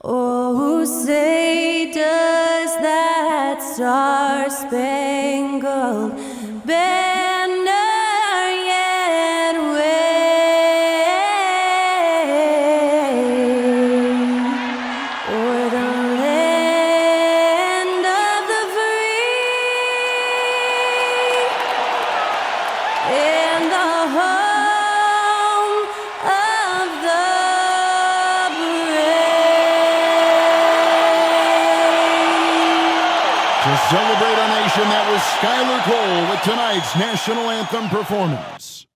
Oh, say does that star-spangled banner yet wave o'er the land of the free and the home of the To celebrate our nation, that was Skylar Cole with tonight's national anthem performance.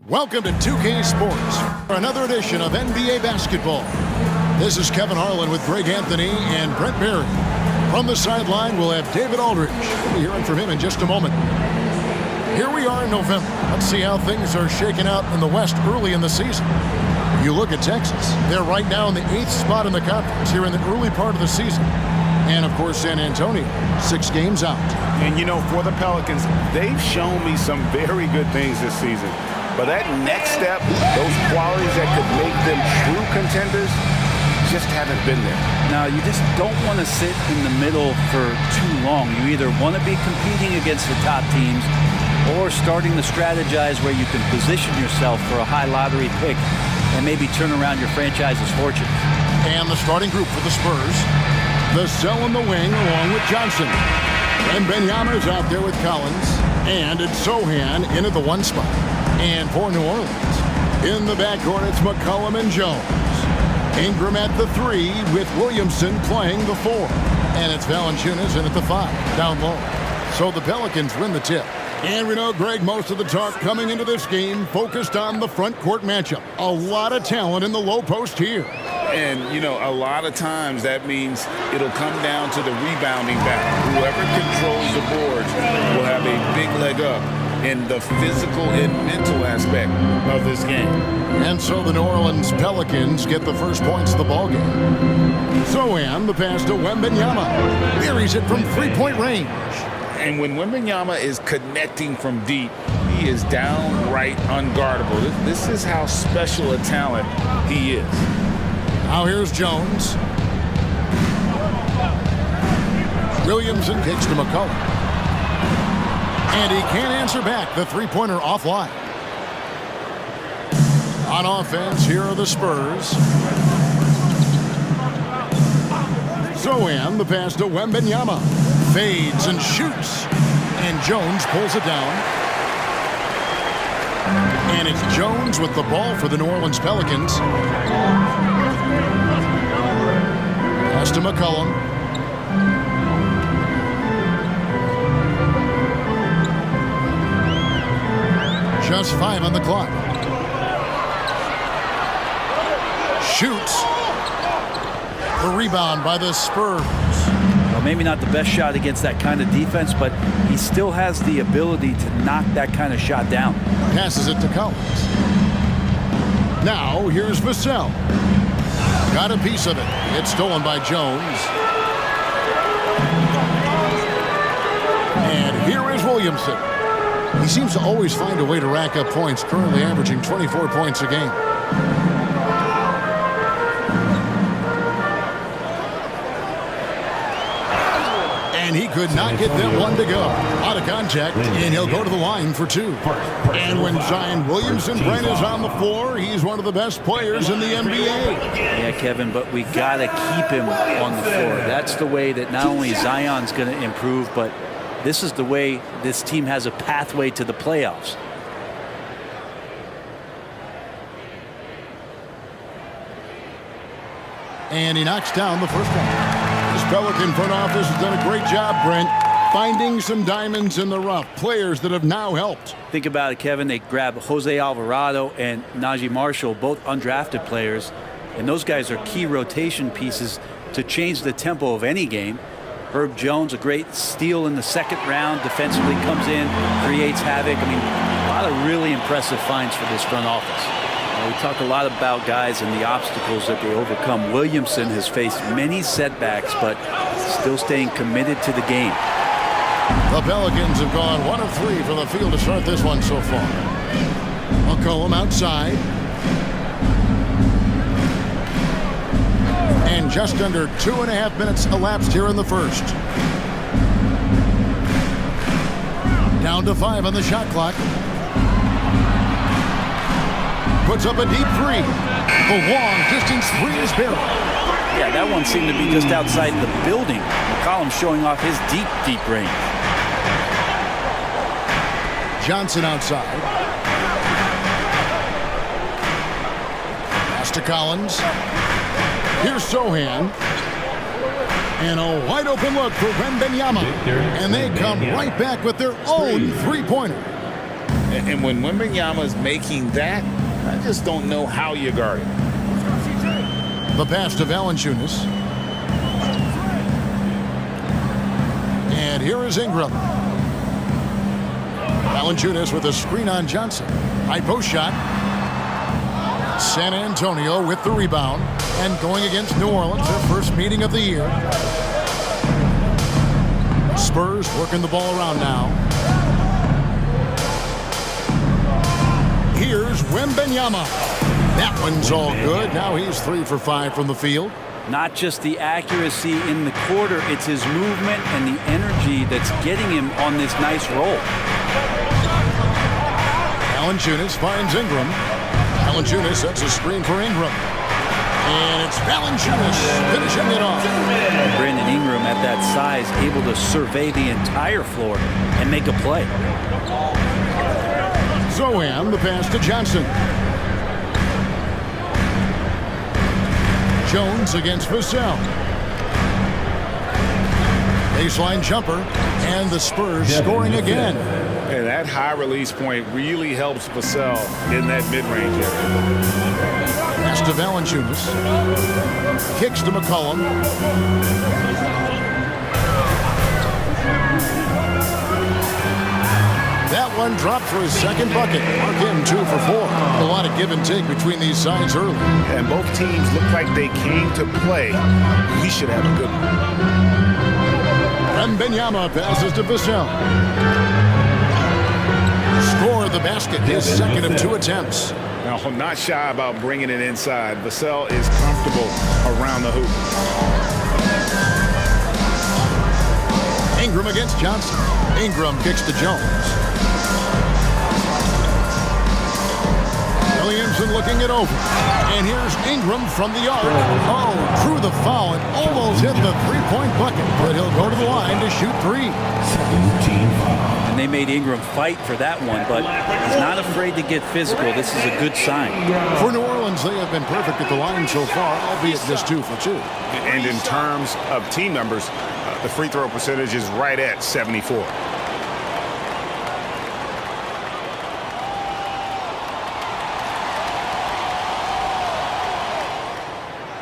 Welcome to 2K Sports for another edition of NBA basketball. This is Kevin Harlan with Greg Anthony and Brent Barry. From the sideline, we'll have David Aldridge. We'll be hearing from him in just a moment. Here we are in November. Let's see how things are shaking out in the West early in the season. You look at Texas. They're right now in the 8th spot in the conference here in the early part of the season. And, of course, San Antonio, 6 games out. And, you know, for the Pelicans, they've shown me some very good things this season. But that next step, those qualities that could make them true contenders, just haven't been there. Now, you just don't want to sit in the middle for too long. You either want to be competing against the top teams or starting to strategize where you can position yourself for a high lottery pick and maybe turn around your franchise's fortune. And the starting group for the Spurs, the Zell in the wing along with Johnson. And Benyama's out there with Collins. And it's Sohan in at the 1 spot. And for New Orleans, in the backcourt, it's McCollum and Jones. Ingram at the 3 with Williamson playing the 4. And it's Valanciunas in at the 5, down low. So the Pelicans win the tip. And we know, Greg, most of the talk coming into this game focused on the front court matchup. A lot of talent in the low post here. And, you know, a lot of times that means it'll come down to the rebounding battle. Whoever controls the boards will have a big leg up in the physical and mental aspect of this game. And so the New Orleans Pelicans get the first points of the ballgame. Sohan, the pass to Wembanyama. Buries it from 3-point range. And when Wembanyama is connecting from deep, he is downright unguardable. This is how special a talent he is. Now here's Jones. Williamson kicks to McCollum. And he can't answer back. The three-pointer offline. On offense, here are the Spurs. Sohan, the pass to Wembanyama. Fades and shoots. And Jones pulls it down. And it's Jones with the ball for the New Orleans Pelicans. Pass to McCollum. Just 5 on the clock. Shoots. The rebound by the Spurs. Well, maybe not the best shot against that kind of defense, but he still has the ability to knock that kind of shot down. Passes it to Collins. Now here's Vassell. Got a piece of it. It's stolen by Jones. And here is Williamson. He seems to always find a way to rack up points, currently averaging 24 points a game. And he could not get them one to go. Out of contact, and he'll go to the line for 2. And when Zion Williamson-Brent is on the floor, he's one of the best players in the NBA. Yeah, Kevin, but we got to keep him on the floor. That's the way that not only Zion's going to improve, but this is the way this team has a pathway to the playoffs. And he knocks down the first one. The Pelican front office has done a great job, Brent, finding some diamonds in the rough, players that have now helped. Think about it, Kevin. They grab Jose Alvarado and Najee Marshall, both undrafted players, and those guys are key rotation pieces to change the tempo of any game. Herb Jones, a great steal in the second round, defensively comes in, creates havoc. I mean, a lot of really impressive finds for this front office. We talk a lot about guys and the obstacles that they overcome. Williamson has faced many setbacks, but still staying committed to the game. The Pelicans have gone 1 of 3 from the field to start this one so far. McCollum outside. And just under 2.5 minutes elapsed here in the first. Down to 5 on the shot clock. Puts up a deep 3. The long distance 3 is buried. Yeah, that one seemed to be just outside the building. McCollum showing off his deep range. Johnson outside. Pass to Collins. Here's Sohan. And a wide open look for Wembanyama. And they come right back with their own three-pointer. And when Wembanyama is making that, I just don't know how you guard it. The pass to Valanciunas. And here is Ingram. Valanciunas with a screen on Johnson. High post shot. San Antonio with the rebound. And going against New Orleans, their first meeting of the year. Spurs working the ball around now. Here's Wembanyama. That one's all good. Now he's 3 for 5 from the field. Not just the accuracy in the quarter, it's his movement and the energy that's getting him on this nice roll. Valanciunas finds Ingram. Valanciunas sets a screen for Ingram. And it's Valanciunas finishing it off. Brandon Ingram at that size, able to survey the entire floor and make a play. Zohan, the pass to Johnson. Jones against Vassell. Baseline jumper, and the Spurs scoring again. And that high release point really helps Vassell in that mid-range area. Pass to Valanciunas. Kicks to McCollum. That one dropped for his second bucket. Mark him 2 for 4. A lot of give and take between these sides early. And both teams look like they came to play. We should have a good one. Wembanyama passes to Vassell. Score the basket, his second of 2 attempts. Now, not shy about bringing it inside. Vassell is comfortable around the hoop. Ingram against Johnson. Ingram kicks to Jones. Williamson looking it over. And here's Ingram from the arc. Oh, drew the foul and almost hit the three-point bucket. But he'll go to the line to shoot 3. And they made Ingram fight for that one, but he's not afraid to get physical. This is a good sign. For New Orleans, they have been perfect at the line so far, albeit just 2 for 2. And in terms of team numbers, the free throw percentage is right at 74.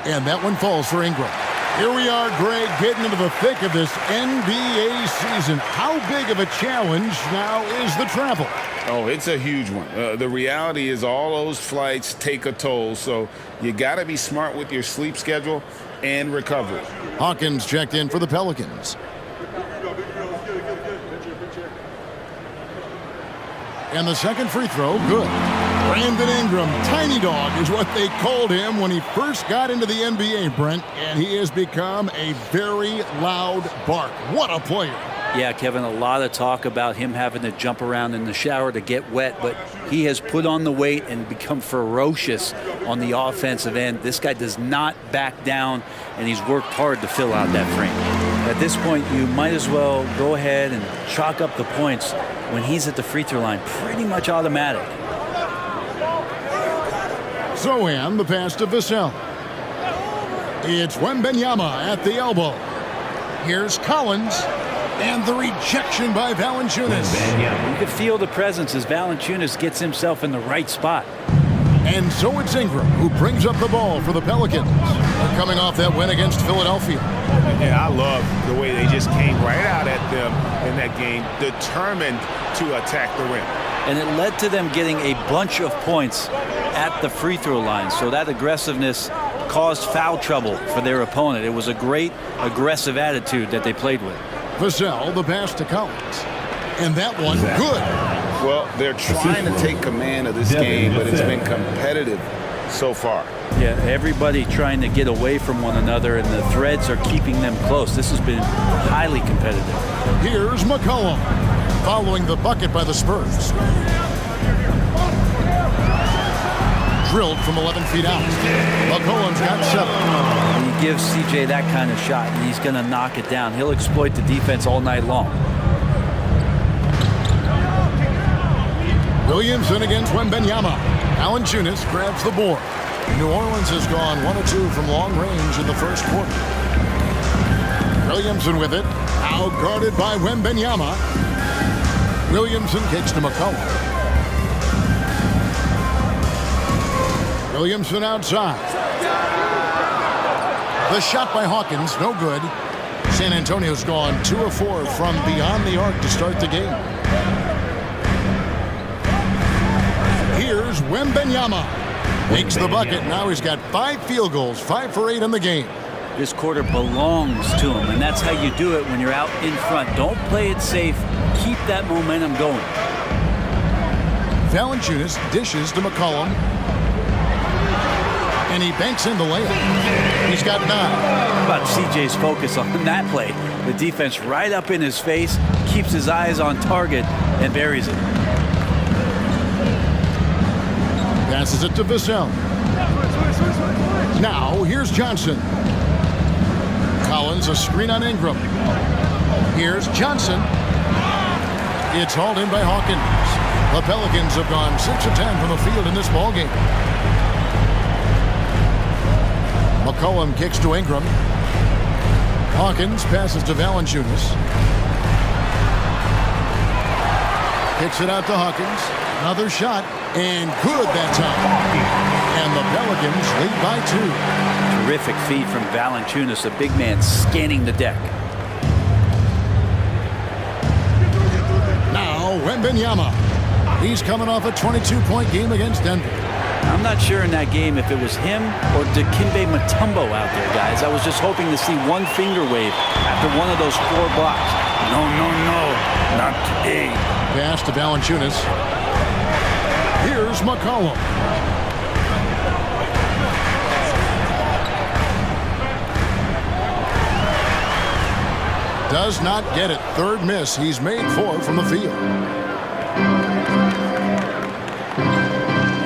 And that one falls for Ingram. Here we are, Greg, getting into the thick of this NBA season. How big of a challenge now is the travel? Oh, it's a huge one. The reality is all those flights take a toll, so you got to be smart with your sleep schedule and recovery. Hawkins checked in for the Pelicans. And the second free throw, good. Brandon Ingram, Tiny Dog is what they called him when he first got into the NBA, Brent, and he has become a very loud bark. What a player. Yeah, Kevin, a lot of talk about him having to jump around in the shower to get wet, but he has put on the weight and become ferocious on the offensive end. This guy does not back down, and he's worked hard to fill out that frame. At this point, you might as well go ahead and chalk up the points when he's at the free throw line. Pretty much automatic. Zohan, the pass to Vassell. It's Wembanyama at the elbow. Here's Collins, and the rejection by Valanciunas. You can feel the presence as Valanciunas gets himself in the right spot. And so it's Ingram who brings up the ball for the Pelicans. They're coming off that win against Philadelphia. Yeah, I love the way they just came right out at them in that game, determined to attack the rim. And it led to them getting a bunch of points at the free throw line. So that aggressiveness caused foul trouble for their opponent. It was a great aggressive attitude that they played with. Vassell, the pass to Collins. And that one, good. Well, they're trying to take command of this game, but it's been competitive so far. Yeah, everybody trying to get away from one another, and the threads are keeping them close. This has been highly competitive. Here's McCollum, following the bucket by the Spurs. Drilled from 11 feet out. McCollum's got 7. When you give CJ that kind of shot, and he's going to knock it down. He'll exploit the defense all night long. Williamson against Wembanyama. Valanciunas grabs the board. New Orleans has gone 1 of 2 from long range in the first quarter. Williamson with it. Now guarded by Wembanyama. Williamson kicks to McCollum. Williamson outside. The shot by Hawkins, no good. San Antonio's gone 2 of 4 from beyond the arc to start the game. Here's Wembanyama. Makes the bucket. Now he's got 5 field goals, 5 for 8 in the game. This quarter belongs to him, and that's how you do it when you're out in front. Don't play it safe. Keep that momentum going. Valanciunas dishes to McCollum. And he banks in the layup. He's got 9. How about CJ's focus on that play? The defense right up in his face, keeps his eyes on target, and buries it. Passes it to Vassell. Now, here's Johnson. Collins, a screen on Ingram. Here's Johnson. It's hauled in by Hawkins. The Pelicans have gone 6 of 10 from the field in this ballgame. McCollum kicks to Ingram. Hawkins passes to Valanciunas. Kicks it out to Hawkins. Another shot. And good that time. And the Pelicans lead by 2. Terrific feed from Valanciunas, a big man scanning the deck. Now Wembanyama. He's coming off a 22-point game against Denver. I'm not sure in that game if it was him or Dikembe Mutombo out there, guys. I was just hoping to see one finger wave after one of those 4 blocks. No, not today. Pass to Valanciunas. Here's McCollum. Does not get it. 3rd miss. He's made 4 from the field.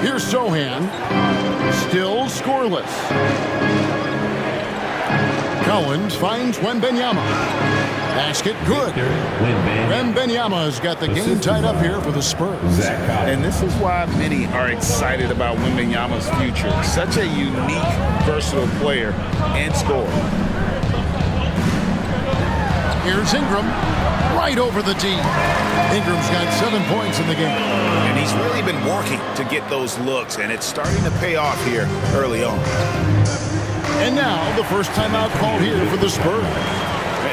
Here's Sohan. Still scoreless. Collins finds Wembanyama. Basket good. Wembanyama's got the game tied up here for the Spurs. And this is why many are excited about Wembanyama's future. Such a unique, versatile player and scorer. Here's Ingram. Right over the D. Ingram's got 7 points in the game. And he's really been working to get those looks, and it's starting to pay off here early on. And now the first timeout called here for the Spurs.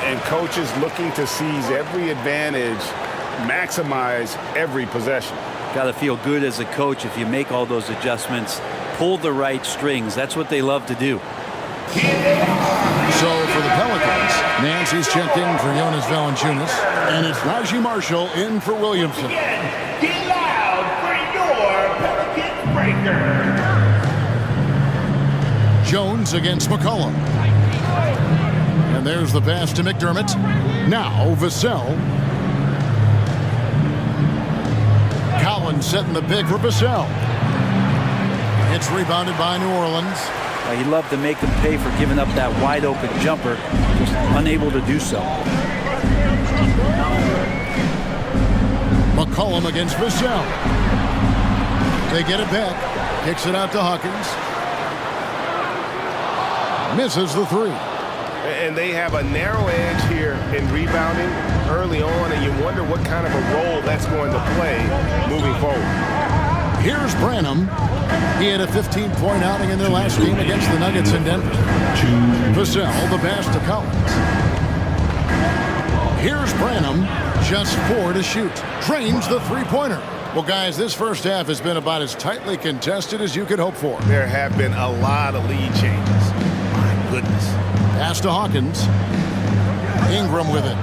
And coaches looking to seize every advantage, maximize every possession. Got to feel good as a coach if you make all those adjustments, pull the right strings. That's what they love to do. So for the Pelicans, Nancy's checked in for Jonas Valanciunas, and it's Raji Marshall in for Williamson. Get loud for your Pelicans breaker. Jones against McCollum. And there's the pass to McDermott. Now Vassell. Collins setting the pick for Vassell. It's rebounded by New Orleans. He'd love to make them pay for giving up that wide open jumper, just unable to do so. McCollum against Vassell. They get it back. Kicks it out to Hawkins. Misses the 3. And they have a narrow edge here in rebounding early on, and you wonder what kind of a role that's going to play moving forward. Here's Branham. He had a 15-point outing in their last game against the Nuggets in Denver. Vassell, the pass to Collins. Here's Branham, just 4 to shoot. Drains the three-pointer. Well, guys, this first half has been about as tightly contested as you could hope for. There have been a lot of lead changes. My goodness. Pass to Hawkins. Ingram with it.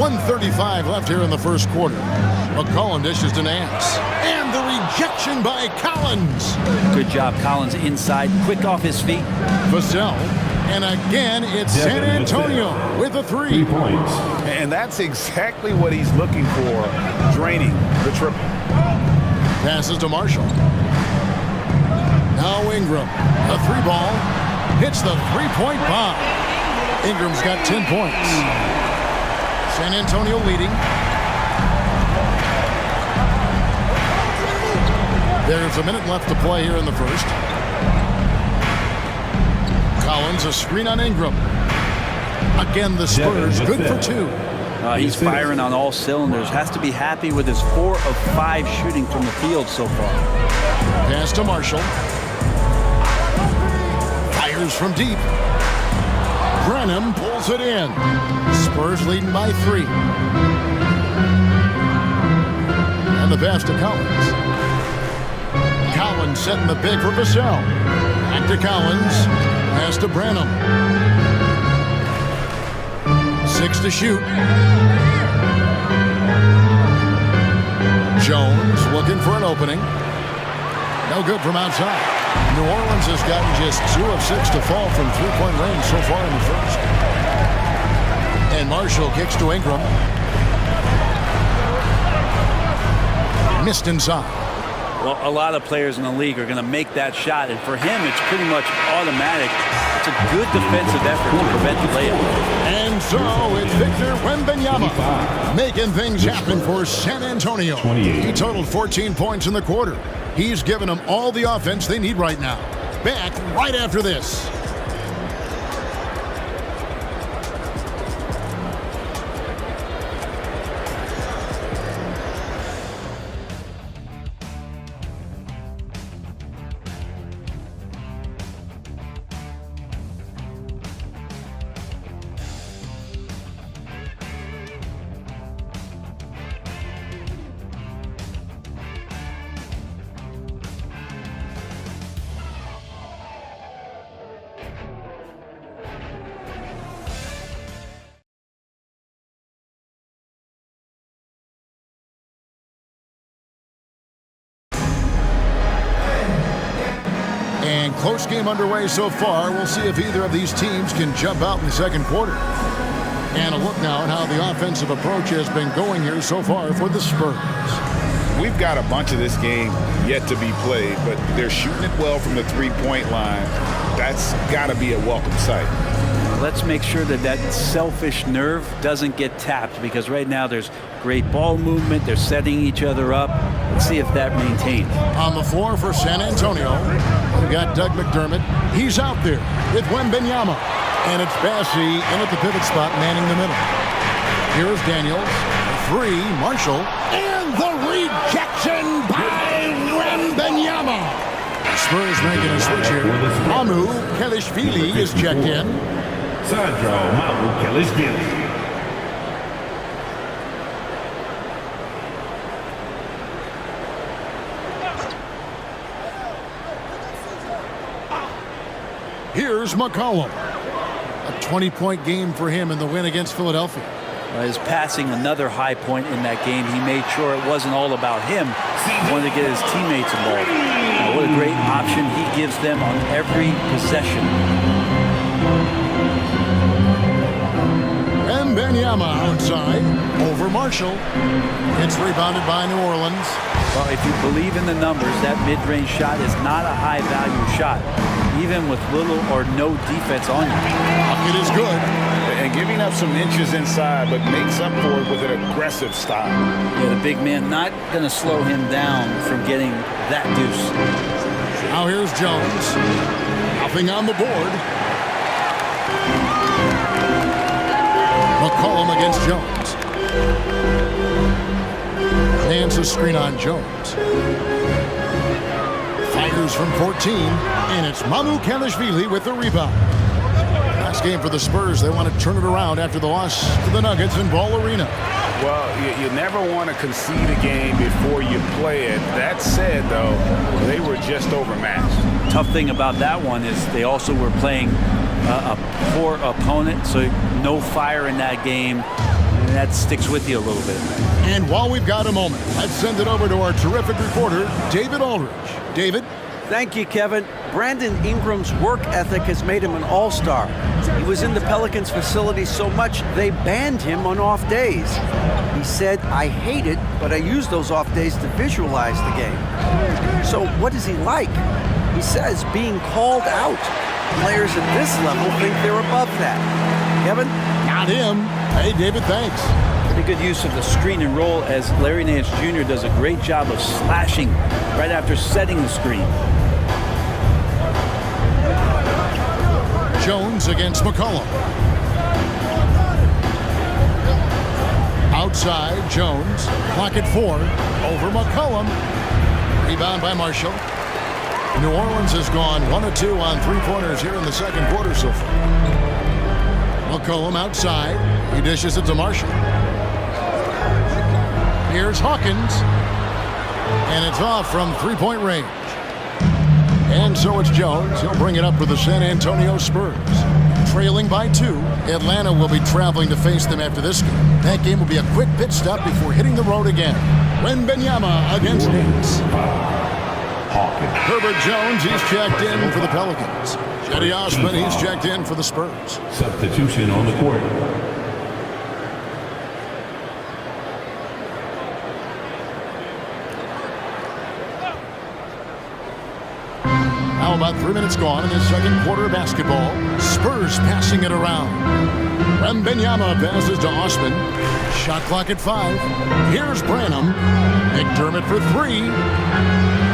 1:35 left here in the first quarter. McCollum dishes to Nance. And the rejection by Collins. Good job, Collins inside, quick off his feet. Vassell. And again, it's San Antonio with a 3. 3 points. And that's exactly what he's looking for, draining the triple. Passes to Marshall. Now Ingram. A 3-ball. Hits the 3-point bomb. Ingram's got 10 points. San Antonio leading. There's a minute left to play here in the first. Collins, a screen on Ingram. Again, the Spurs, good for 2. He's firing on all cylinders. Has to be happy with his 4 of 5 shooting from the field so far. Pass to Marshall. Fires from deep. Branham pulls it in. Spurs leading by 3. And the pass to Collins. Collins setting the pick for Vassell. Back to Collins. Pass to Branham. 6 to shoot. Jones looking for an opening. No good from outside. New Orleans has gotten just 2 of 6 to fall from three-point range so far in the first. And Marshall kicks to Ingram. Missed inside. Well, a lot of players in the league are going to make that shot, and for him, it's pretty much automatic. It's a good defensive effort to prevent the layup. And so it's Victor Wembanyama making things happen for San Antonio. He totaled 14 points in the quarter. He's given them all the offense they need right now. Back right after this. And close game underway so far. We'll see if either of these teams can jump out in the second quarter. And a look now at how the offensive approach has been going here so far for the Spurs. We've got a bunch of this game yet to be played, but they're shooting it well from the three-point line. That's got to be a welcome sight. Let's make sure that that selfish nerve doesn't get tapped, because right now there's great ball movement. They're setting each other up. Let's see if that maintains. On the floor for San Antonio, we've got Doug McDermott. He's out there with Wembanyama. And it's Bassey in at the pivot spot, manning the middle. Here's Daniels. 3, Marshall. And the rejection by Wembanyama. Spurs making a switch here. Mamu Kelishvili is checked in. Sandro Mamu Kelishvili. Here's McCollum. A 20-point game for him in the win against Philadelphia. His passing, another high point in that game. He made sure it wasn't all about him. He wanted to get his teammates involved. What a great option he gives them on every possession. Wembanyama outside over Marshall. It's rebounded by New Orleans. Well, if you believe in the numbers, that mid-range shot is not a high-value shot, even with little or no defense on you. It is good. And giving up some inches inside, but makes up for it with an aggressive style. Yeah, the big man not going to slow him down from getting that deuce. Now here's Jones. Nothing on the board. McCollum against Jones. Hands a screen on Jones. Fires from 14, and it's Mamukelashvili with the rebound. Last game for the Spurs. They want to turn it around after the loss to the Nuggets in Ball Arena. Well, you never want to concede a game before you play it. That said, though, they were just overmatched. Tough thing about that one is they also were playing a poor opponent, so no fire in that game. And that sticks with you a little bit. And while we've got a moment, let's send it over to our terrific reporter, David Aldridge. David? Thank you, Kevin. Brandon Ingram's work ethic has made him an all-star. He was in the Pelicans facility so much they banned him on off days. He said, "I hate it, but I use those off days to visualize the game." So what is he like? He says being called out. Players at this level think they're above that. Kevin? Not him. Hey, David, thanks. Pretty good use of the screen and roll as Larry Nance Jr. does a great job of slashing right after setting the screen. Jones against McCollum. Outside, Jones. Clock at 4. Over McCollum. Rebound by Marshall. New Orleans has gone 1 of 2 on three-pointers here in the second quarter so far. McCollum outside. He dishes it to Marshall. Here's Hawkins. And it's off from three-point range. And so it's Jones. He'll bring it up for the San Antonio Spurs. Trailing by 2, Atlanta will be traveling to face them after this game. That game will be a quick pit stop before hitting the road again. Wembanyama against Nance. Herbert Jones, he's checked in for the Pelicans. Cedi Osman, he's checked in for the Spurs. Substitution on the court. Now about 3 minutes gone in the second quarter of basketball. Spurs passing it around. Wembanyama passes to Osman. Shot clock at 5. Here's Branham. McDermott for 3.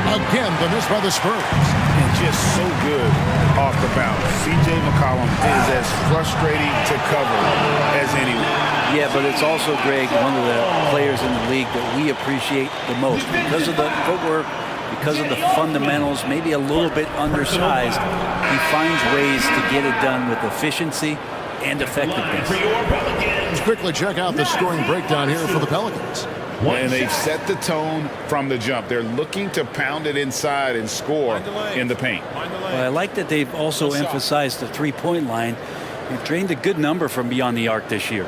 Again, the miss by the Spurs. And just so good off the bounce. C.J. McCollum is as frustrating to cover as anyone. Yeah, but it's also, Greg, one of the players in the league that we appreciate the most because of the footwork, because of the fundamentals, maybe a little bit undersized. He finds ways to get it done with efficiency and effectiveness. Let's quickly check out the scoring breakdown here for the Pelicans. And they've set the tone from the jump. They're looking to pound it inside and score in the paint. Well, I like that they've also emphasized the three-point line. They've drained a good number from beyond the arc this year.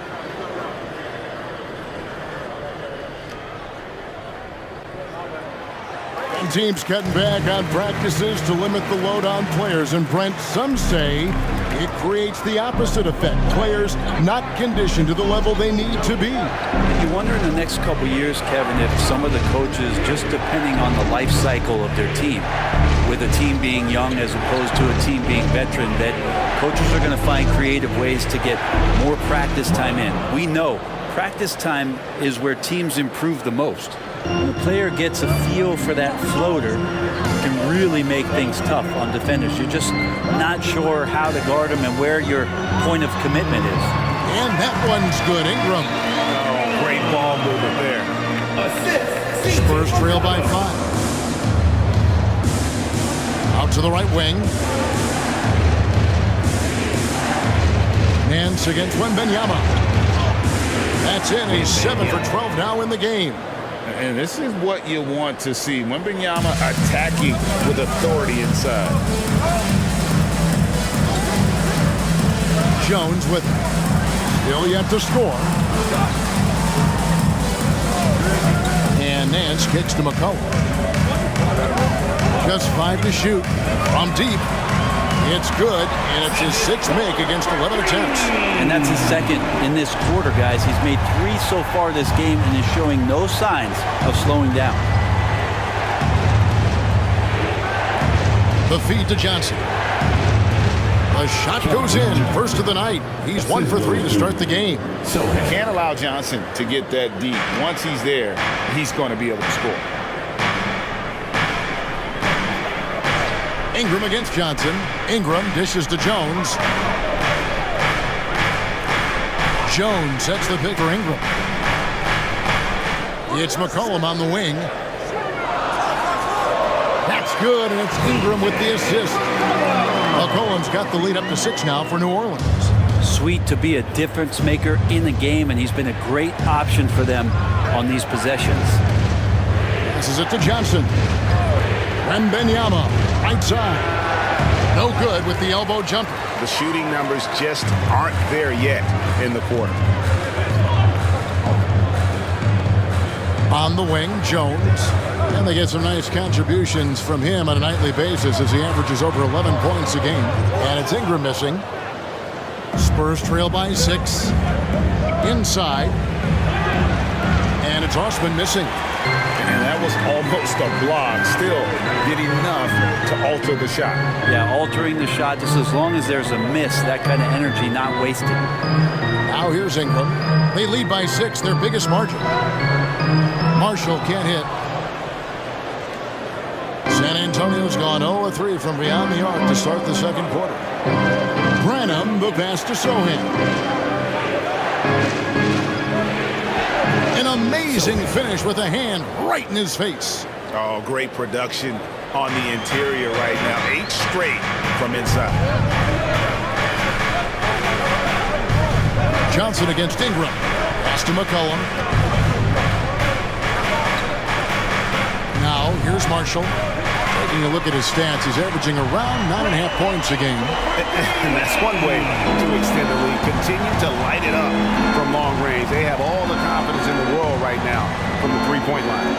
Teams cutting back on practices to limit the load on players. And Brent, some say it creates the opposite effect. Players not conditioned to the level they need to be. You wonder in the next couple years, Kevin, if some of the coaches, just depending on the life cycle of their team, with a team being young as opposed to a team being veteran, that coaches are going to find creative ways to get more practice time in. We know practice time is where teams improve the most. When a player gets a feel for that floater, it can really make things tough on defenders. You're just not sure how to guard them and where your point of commitment is. And that one's good. Ingram. Oh, great ball movement there. Spurs trail by 5. Out to the right wing. Nance against Wembanyama. That's in. He's 7 for 12 now in the game. And this is what you want to see. Wembanyama attacking with authority inside. Jones with it. Still yet to score. And Nance kicks to McCollum. Just 5 to shoot. From deep. It's good, and it's his 6th make against 11 attempts. And that's his 2nd in this quarter, guys. He's made 3 so far this game and is showing no signs of slowing down. The feed to Johnson. The shot goes in. First of the night. He's 1 for 3 to start the game. So you can't allow Johnson to get that deep. Once he's there, he's going to be able to score. Ingram against Johnson. Ingram dishes to Jones. Jones sets the pick for Ingram. It's McCollum on the wing. That's good, and it's Ingram with the assist. McCollum's got the lead up to 6 now for New Orleans. Sweet to be a difference maker in the game, and he's been a great option for them on these possessions. Passes it to Johnson. Wembanyama, right side. No good with the elbow jumper. The shooting numbers just aren't there yet in the quarter. On the wing, Jones. And they get some nice contributions from him on a nightly basis as he averages over 11 points a game. And it's Ingram missing. Spurs trail by 6. Inside. And it's Osman missing. And that was almost a block. Still did enough to alter the shot. Yeah, altering the shot just as long as there's a miss, that kind of energy not wasted. Now here's Ingram. They lead by 6, their biggest margin. Marshall can't hit. San Antonio's gone 0-3 from beyond the arc to start the second quarter. Branham, the pass to Sohan. An amazing finish with a hand right in his face. Oh, great production on the interior right now. 8 straight from inside. Johnson against Ingram. Pass to McCollum. Now, here's Marshall. Taking a look at his stats, he's averaging around 9.5 points a game. And that's one way to extend the lead. Continue to light it up from long range. They have all the confidence in the world right now from the three-point line.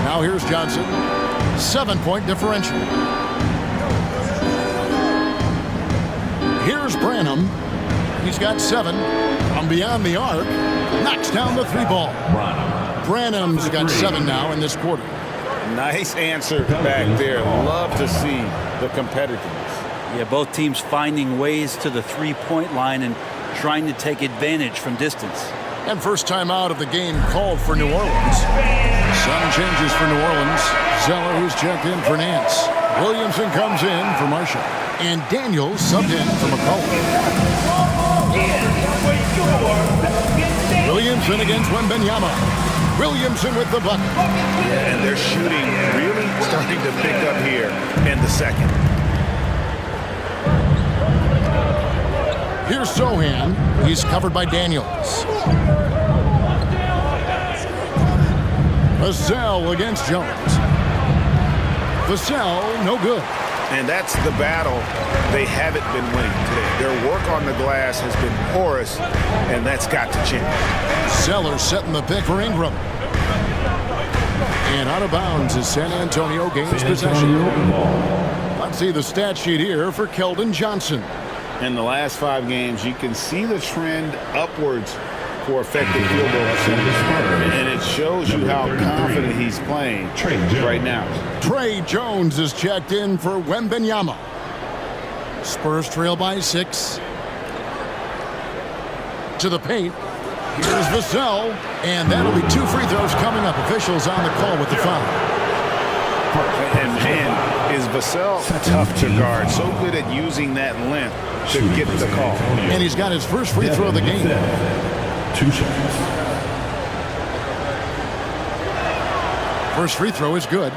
Now here's Johnson. 7-point differential. Here's Branham. He's got 7 from beyond the arc. Knocks down the 3 ball. Branham's got 7 now in this quarter. Nice answer back there. Love to see the competitiveness. Yeah, both teams finding ways to the three-point line and trying to take advantage from distance. And first time out of the game called for New Orleans. Some changes for New Orleans. Zeller, who's checked in for Nance. Williamson comes in for Marshall. And Daniels subbed in for McCollum. Williamson against Wembanyama. Williamson with the bucket. Yeah, and their shooting really starting to pick up here in the second. Here's Sohan. He's covered by Daniels. Vassell against Jones. Vassell, no good. And that's the battle they haven't been winning today. Their work on the glass has been porous, and that's got to change. Zeller setting the pick for Ingram. And out of bounds as San Antonio gains possession. Let's see the stat sheet here for Keldon Johnson. In the last 5 games, you can see the trend upwards for effective field goal percentage. And it shows you how confident he's playing right now. Trey Jones is checked in for Wembanyama. Spurs trail by 6. To the paint. Here's Vassell. And that'll be 2 free throws coming up. Officials on the call with the foul. And man, is Vassell tough to guard. So good at using that length to get the call. And he's got his first free throw of the game. 2 shots. First free throw is good.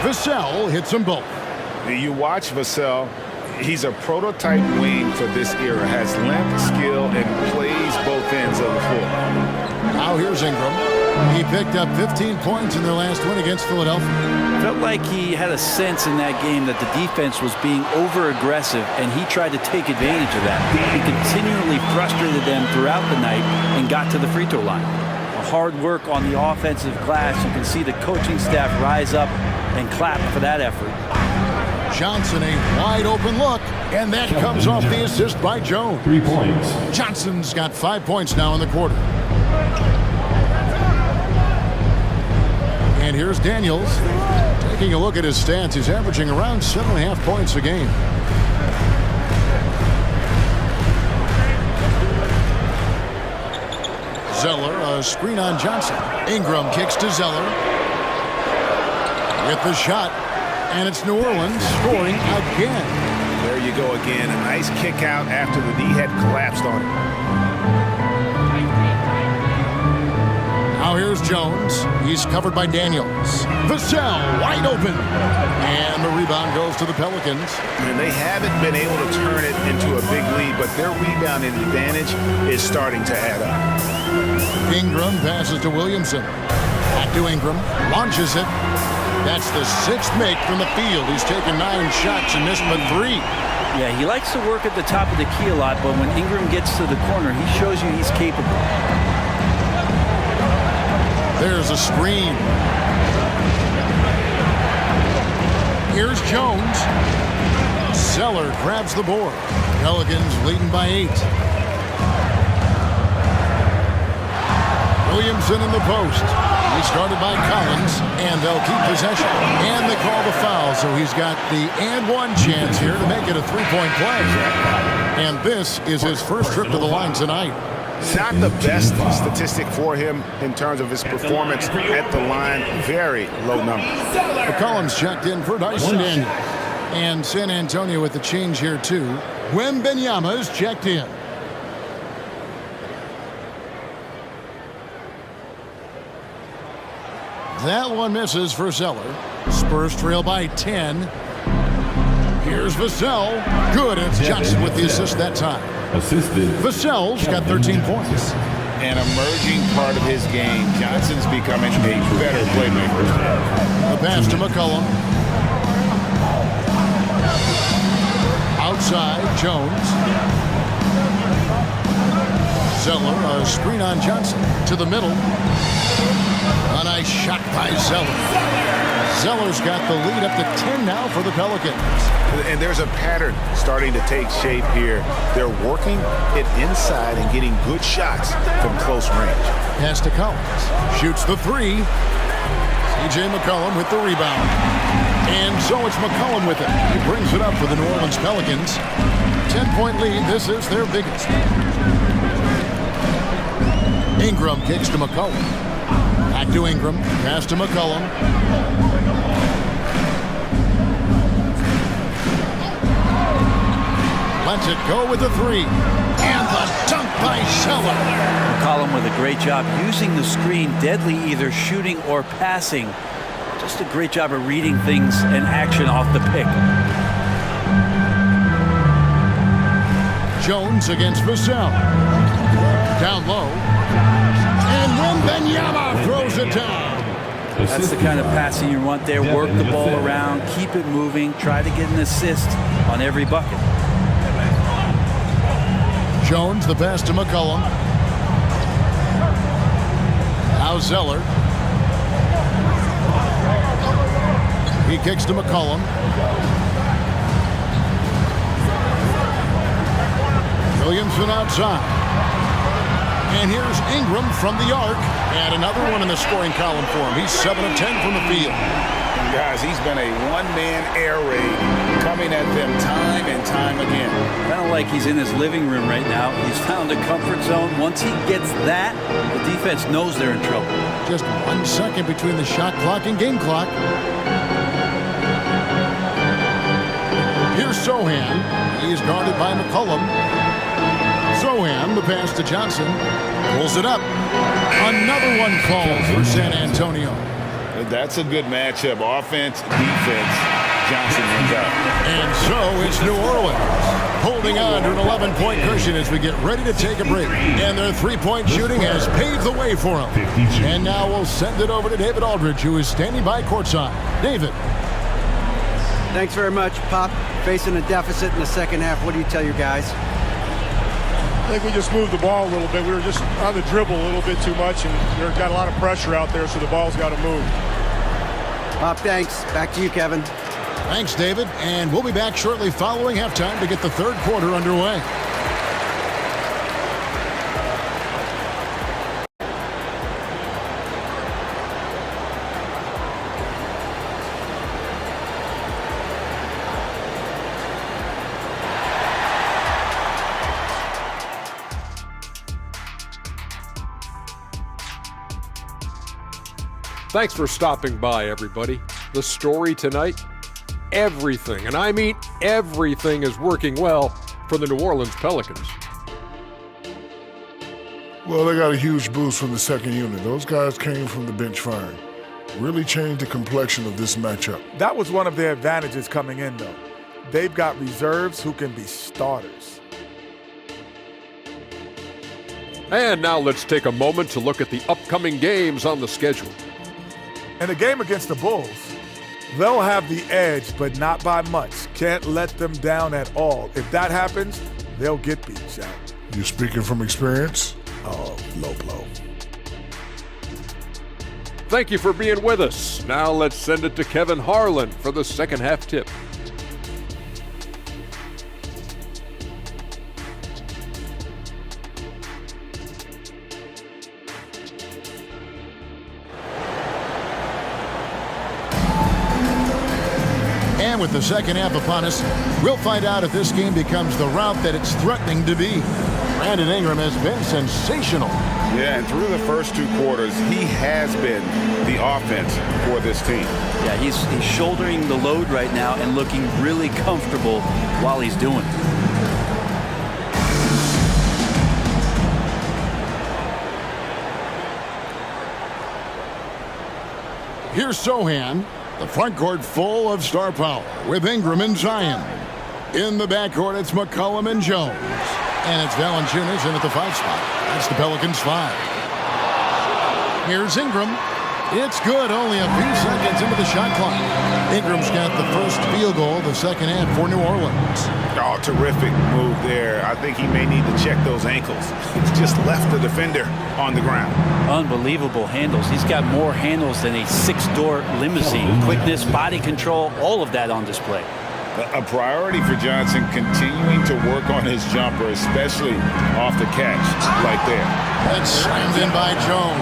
Vassell hits them both. You watch Vassell. He's a prototype wing for this era. Has length, skill, and plays both ends of the floor. Now here's Ingram. He picked up 15 points in their last win against Philadelphia. Felt like he had a sense in that game that the defense was being over-aggressive, and he tried to take advantage of that. He continually frustrated them throughout the night and got to the free throw line. Hard work on the offensive glass. You can see the coaching staff rise up and clap for that effort. Johnson, a wide open look, and that comes off the assist by Jones. 3 points. Johnson's got 5 points now in the quarter. And here's Daniels Taking a look at his stats, he's averaging around 7.5 points a game. Zeller, a screen on Johnson. Ingram kicks to Zeller. With the shot, and it's New Orleans scoring again. There you go again. A nice kick out after the D had collapsed on him. Now here's Jones. He's covered by Daniels. Vassell wide open. And the rebound goes to the Pelicans. And they haven't been able to turn it into a big lead, but their rebounding advantage is starting to add up. Ingram passes to Williamson. Back to Ingram. Launches it. That's the 6th make from the field. He's taken 9 shots and missed but 3. Yeah, he likes to work at the top of the key a lot, but when Ingram gets to the corner, he shows you he's capable. There's a screen. Here's Jones. Zeller grabs the board. Pelicans leading by 8. Williamson in the post. He started by Collins, and they'll keep possession. And they call the foul, so he's got the and one chance here to make it a 3-point play. And this is his first trip to the line tonight. It's not the best statistic for him in terms of his performance at the line. Very low number. McCollum's checked in for Dyson Daniels. And San Antonio with the change here, too. Wembanyama's checked in. That one misses for Zeller. Spurs trail by 10. Here's Vassell. Good. It's Johnson with the assist that time. Assisted. Vassell's got 13 points. An emerging part of his game. Johnson's becoming a better playmaker. The pass to McCollum. Outside, Jones. Zeller, a screen on Johnson. To the middle. A nice shot by Zeller. Zeller's got the lead up to 10 now for the Pelicans. And there's a pattern starting to take shape here. They're working it inside and getting good shots from close range. Pass to Collins. Shoots the 3. C.J. McCollum with the rebound. And so it's McCollum with it. He brings it up for the New Orleans Pelicans. 10-point lead. This is their biggest. Ingram kicks to McCollum. Back to Ingram. Pass to McCollum. Lets it go with the 3. And the dunk by Zeller. McCollum with a great job using the screen, deadly either shooting or passing. Just a great job of reading things and action off the pick. Jones against Vassell. Down low. And Wembanyama throws it down. That's the kind of passing you want there. Work the ball around, keep it moving, try to get an assist on every bucket. Jones, the pass to McCollum. Now Zeller. He kicks to McCollum. Williamson outside. And here's Ingram from the arc. And another one in the scoring column for him. He's 7 of 10 from the field. And guys, he's been a one-man air raid coming at them time and time again. Kind of like he's in his living room right now. He's found a comfort zone. Once he gets that, the defense knows they're in trouble. Just 1 second between the shot clock and game clock. Here's Sohan. He's guarded by McCollum. Sohan, the pass to Johnson. Pulls it up. Another one called for San Antonio. That's a good matchup. Offense, defense. Johnson wins out. And so it's New Orleans holding on to an 11-point cushion as we get ready to take a break. And their three-point shooting has paved the way for them. And now we'll send it over to David Aldridge, who is standing by courtside. David. Thanks very much, Pop. Facing a deficit in the second half, what do you tell your guys? I think we just moved the ball a little bit. We were just on the dribble a little bit too much, and we've got a lot of pressure out there, so the ball's got to move. Pop, thanks. Back to you, Kevin. Thanks, David. And we'll be back shortly following halftime to get the third quarter underway. Thanks for stopping by, everybody. The story tonight, everything, and I mean everything, is working well for the New Orleans Pelicans. Well, they got a huge boost from the second unit. Those guys came from the bench fine. Really changed the complexion of this matchup. That was one of their advantages coming in, though. They've got reserves who can be starters. And now let's take a moment to look at the upcoming games on the schedule. In the game against the Bulls, they'll have the edge, but not by much. Can't let them down at all. If that happens, they'll get beat, Shaq. You speaking from experience? Oh, low blow. Thank you for being with us. Now let's send it to Kevin Harlan for the second half tip. And with the second half upon us, we'll find out if this game becomes the route that it's threatening to be. Brandon Ingram has been sensational. Yeah, and through the first two quarters, he has been the offense for this team. Yeah, he's shouldering the load right now and looking really comfortable while he's doing it. Here's Sohan, the front court full of star power with Ingram and Zion. In the backcourt, it's McCollum and Jones. And it's Valanciunas in at the 5 spot. That's the Pelicans 5. Here's Ingram. It's good, only a few seconds into the shot clock. Ingram's got the first field goal of the second half for New Orleans. Oh, terrific move there. I think he may need to check those ankles. He's just left the defender on the ground. Unbelievable handles. He's got more handles than a 6-door limousine. Quickness, body control, all of that on display. A priority for Johnson, continuing to work on his jumper, especially off the catch, like there. That's slammed in by Jones.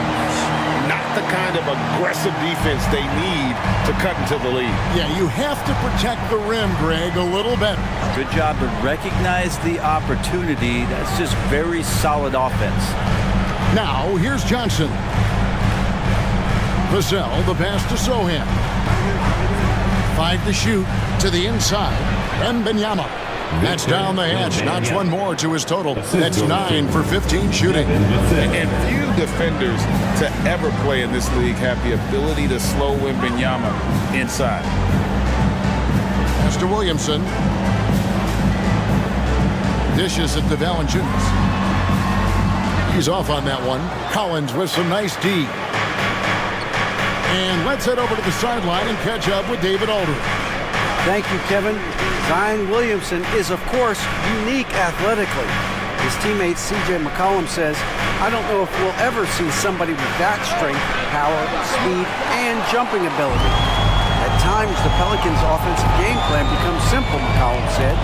Not the kind of aggressive defense they need to cut into the lead. Yeah, you have to protect the rim, Greg, a little better. Good job to recognize the opportunity. That's just very solid offense. Now, here's Johnson. Vassell, the pass to Sohan. 5 to shoot to the inside. Wembanyama. That's down the hatch. Knocks one more to his total. That's 9 for 15 shooting. And few defenders to ever play in this league have the ability to slow Wembanyama inside. Pass to Williamson. Dishes it to Valanciunas. He's off on that one. Collins with some nice D. And let's head over to the sideline and catch up with David Aldridge. Thank you, Kevin. Zion Williamson is, of course, unique athletically. His teammate C.J. McCollum says, I don't know if we'll ever see somebody with that strength, power, speed, and jumping ability. At times, the Pelicans' offensive game plan becomes simple, McCollum said.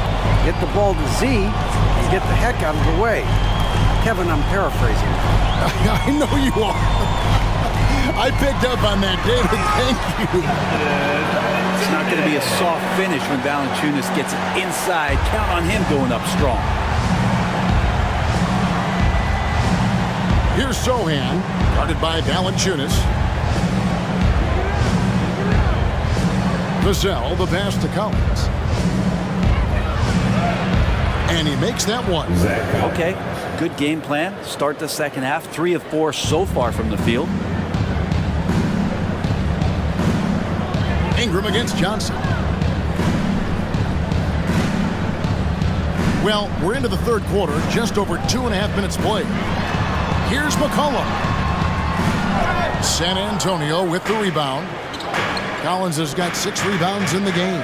Get the ball to Z and get the heck out of the way. Kevin, I'm paraphrasing. I know you are. I picked up on that, David. Thank you. It's not going to be a soft finish when Valanciunas gets it inside. Count on him going up strong. Here's Sohan, guarded by Valanciunas. Vassell, the pass to Collins. And he makes that one. Okay, good game plan. Start the second half. 3 of 4 so far from the field. Ingram against Johnson. Well, we're into the third quarter, just over 2.5 minutes played. Here's McCollum. San Antonio with the rebound. Collins has got 6 rebounds in the game.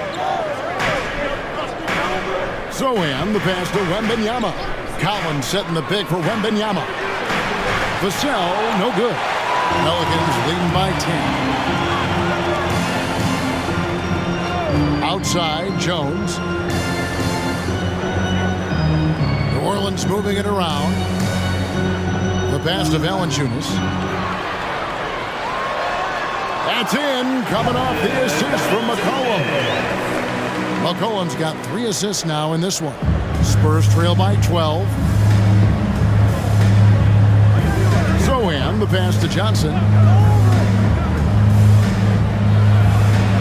Sohan, the pass to Wembanyama. Collins setting the pick for Wembanyama. Vassell, no good. Pelicans leading by 10. Outside, Jones. New Orleans moving it around. The pass to Valanciunas. That's in, coming off the assist from McCollum. McCollum's got 3 assists now in this one. Spurs trail by 12. Sohan, the pass to Johnson.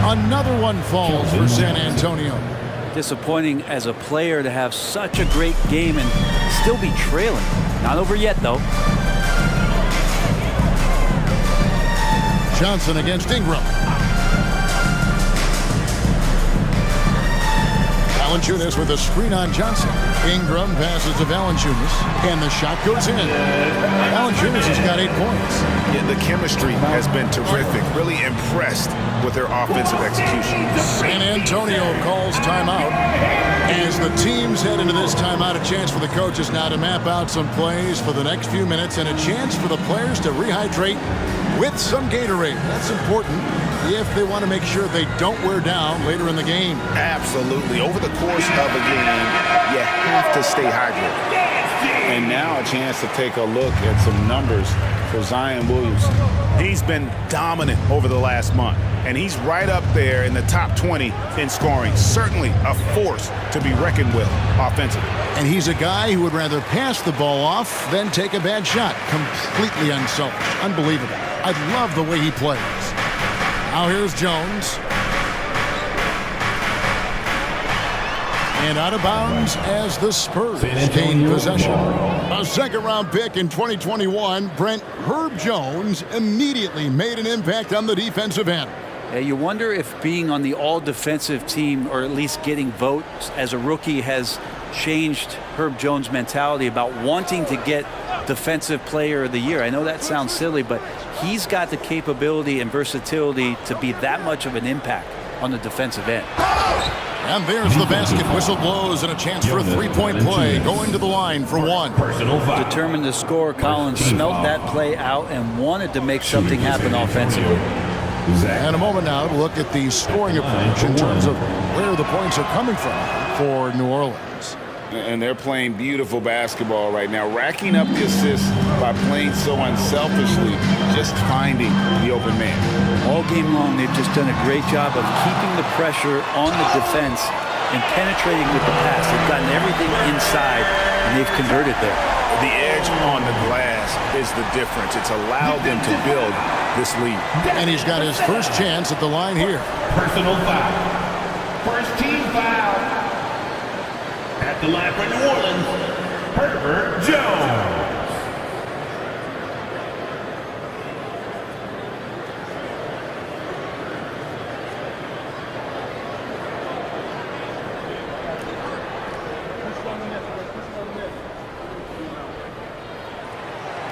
Another one falls for San Antonio. Disappointing as a player to have such a great game and still be trailing. Not over yet, though. Johnson against Ingram. Valanciunas with a screen on Johnson. Ingram passes to Valanciunas, and the shot goes in. Valanciunas has got 8 points. Yeah, the chemistry has been terrific. Really impressed with their offensive execution. San Antonio calls timeout. As the teams head into this timeout, a chance for the coaches now to map out some plays for the next few minutes and a chance for the players to rehydrate with some Gatorade. That's important if they want to make sure they don't wear down later in the game. Absolutely. Over the course of a game, you have to stay hydrated. And now a chance to take a look at some numbers for Zion Williamson. He's been dominant over the last month, and he's right up there in the top 20 in scoring. Certainly a force to be reckoned with offensively. And he's a guy who would rather pass the ball off than take a bad shot. Completely unselfish. Unbelievable. I love the way he plays. Now here's Jones. And out of bounds as the Spurs gain possession. A second-round pick in 2021, Brent Herb Jones immediately made an impact on the defensive end. Yeah, you wonder if being on the all-defensive team, or at least getting votes as a rookie, has changed Herb Jones' mentality about wanting to get Defensive Player of the Year. I know that sounds silly, but he's got the capability and versatility to be that much of an impact on the defensive end. And there's the basket. Whistle blows and a chance for a three-point play. Going to the line for one. Determined to score, Collins smelt that play out and wanted to make something happen offensively. And a moment now to look at the scoring approach in terms of where the points are coming from for New Orleans. And they're playing beautiful basketball right now, racking up the assists by playing so unselfishly, just finding the open man. All game long, they've just done a great job of keeping the pressure on the defense and penetrating with the pass. They've gotten everything inside, and they've converted there. The edge on the glass is the difference. It's allowed them to build this lead. And he's got his first chance at the line here. Personal foul. First team foul. At the line for New Orleans, Herbert Jones.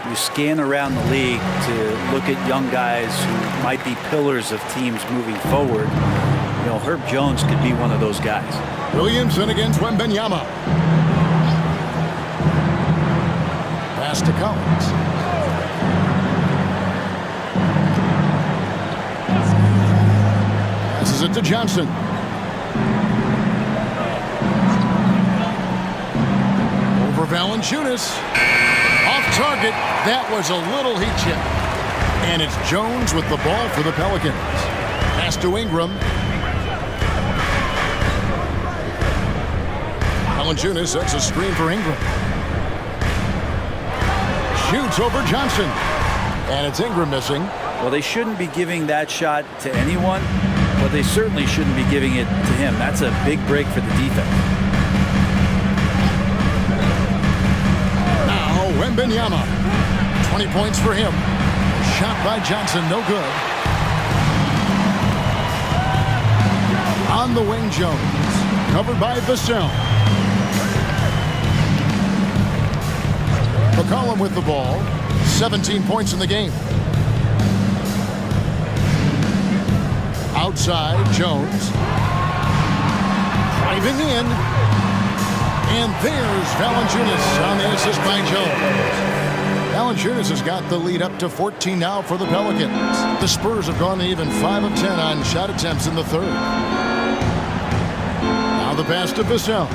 You scan around the league to look at young guys who might be pillars of teams moving forward. You know, Herb Jones could be one of those guys. Williamson against Wembanyama. Pass to Collins. Passes it to Johnson. Over Valanciunas. Off target. That was a little heat check. And it's Jones with the ball for the Pelicans. Pass to Ingram. Valanciunas sets a screen for Ingram. Shoots over Johnson. And it's Ingram missing. Well, they shouldn't be giving that shot to anyone, but they certainly shouldn't be giving it to him. That's a big break for the defense. Now, Wembanyama. 20 points for him. Shot by Johnson, no good. On the wing, Jones. Covered by Vassell. McCollum with the ball. 17 points in the game. Outside, Jones. Driving in. And there's Valanciunas on the assist by Jones. Valanciunas has got the lead up to 14 now for the Pelicans. The Spurs have gone even 5 of 10 on shot attempts in the third. Now the pass to Vassell.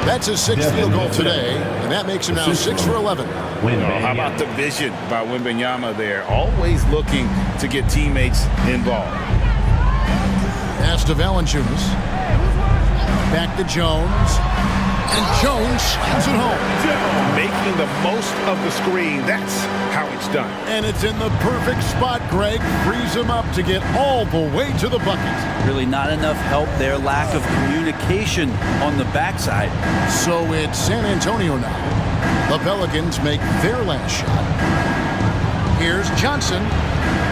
That's his 6th field goal today, and that makes him now 6 for 11. How about the vision by Wembanyama there? Always looking to get teammates involved. Pass to Valanciunas. Back to Jones. And Jones and slams it home. Making the most of the screen. That's how it's done. And it's in the perfect spot. Greg frees him up to get all the way to the bucket. Really not enough help there. Lack of communication on the backside. So it's San Antonio now. The Pelicans make their last shot. Here's Johnson.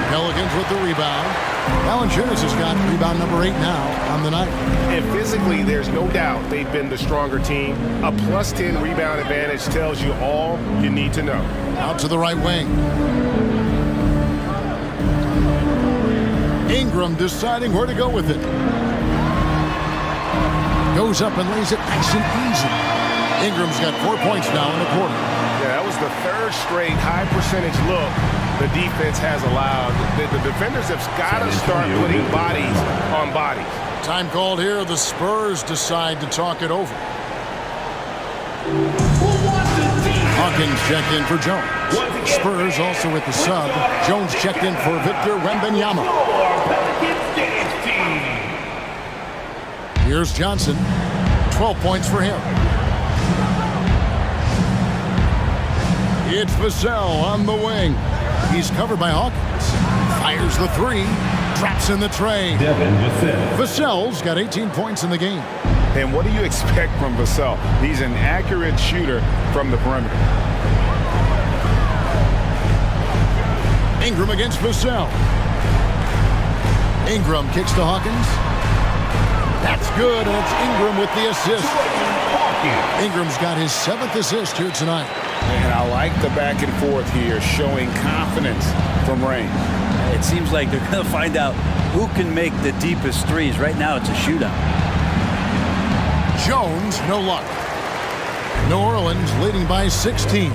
Pelicans with the rebound. Valanciunas has got rebound number 8 now on the night. And physically, there's no doubt they've been the stronger team. A plus 10 rebound advantage tells you all you need to know. Out to the right wing. Ingram deciding where to go with it. Goes up and lays it nice and easy. Ingram's got 4 points now in the quarter. Yeah, that was the third straight high percentage look the defense has allowed. The defenders have got to start putting bodies on bodies. Time called here. The Spurs decide to talk it over. Hawkins checked in for Jones. Spurs also with the sub. Jones checked in for Victor Wembanyama. Here's Johnson. 12 points for him. It's Vassell on the wing. He's covered by Hawkins. Fires the three. Traps in the tray. Vassell's got 18 points in the game. And what do you expect from Vassell? He's an accurate shooter from the perimeter. Ingram against Vassell. Ingram kicks to Hawkins. That's good, and it's Ingram with the assist. Ingram's got his 7th assist here tonight. And I like the back and forth here, showing confidence from range. It seems like they're going to find out who can make the deepest threes. Right now, it's a shootout. Jones, no luck. New Orleans leading by 16.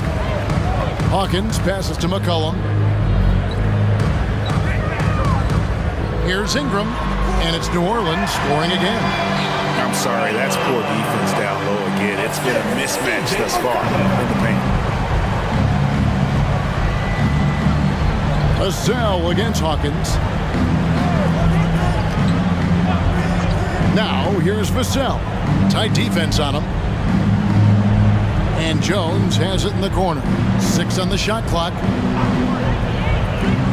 Hawkins passes to McCollum. Here's Ingram, and it's New Orleans scoring again. I'm sorry, that's poor defense down low again. It's been a mismatch thus far in the paint. Vassell against Hawkins. Now, here's Vassell. Tight defense on him. And Jones has it in the corner. 6 on the shot clock.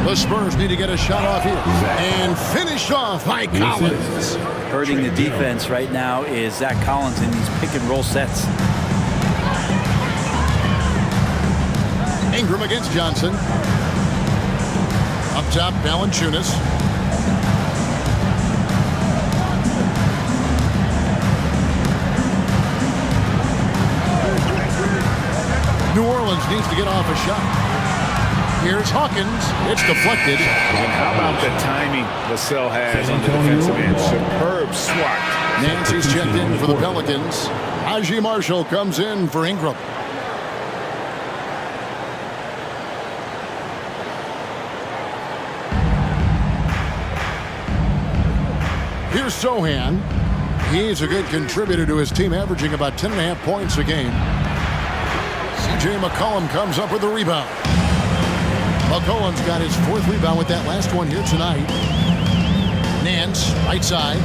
The Spurs need to get a shot off here. And finished off by Collins. Hurting the defense right now is Zach Collins in these pick and roll sets. Ingram against Johnson. Up top, Valanciunas. New Orleans needs to get off a shot. Here's Hawkins. It's deflected. And how about the timing Vassell has on the defensive end? Superb swat. Nancy's checked in for the Pelicans. Haji Marshall comes in for Ingram. Here's Sohan. He's a good contributor to his team, averaging about 10.5 points a game. C.J. McCollum comes up with the rebound. McCollum's got his 4th rebound with that last one here tonight. Nance, right side.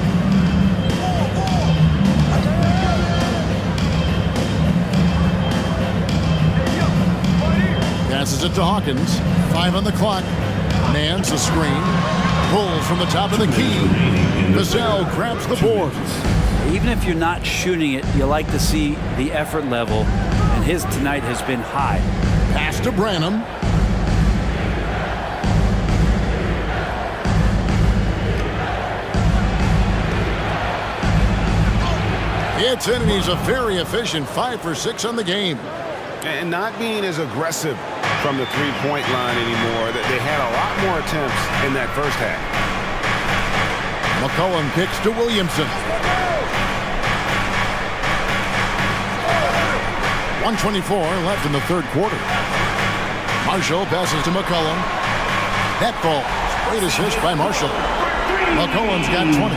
Passes it to Hawkins. 5 on the clock. Nance, a screen. Pulls from the top of the key. Vassell grabs the board. Even if you're not shooting it, you like to see the effort level, and his tonight has been high. Pass to Branham. It's in, and he's a very efficient 5 for 6 on the game. And not being as aggressive from the three-point line anymore. They had a lot more attempts in that first half. McCollum kicks to Williamson. 1:24 left in the third quarter. Marshall passes to McCollum. That ball. Great assist by Marshall. McCollum's got 20.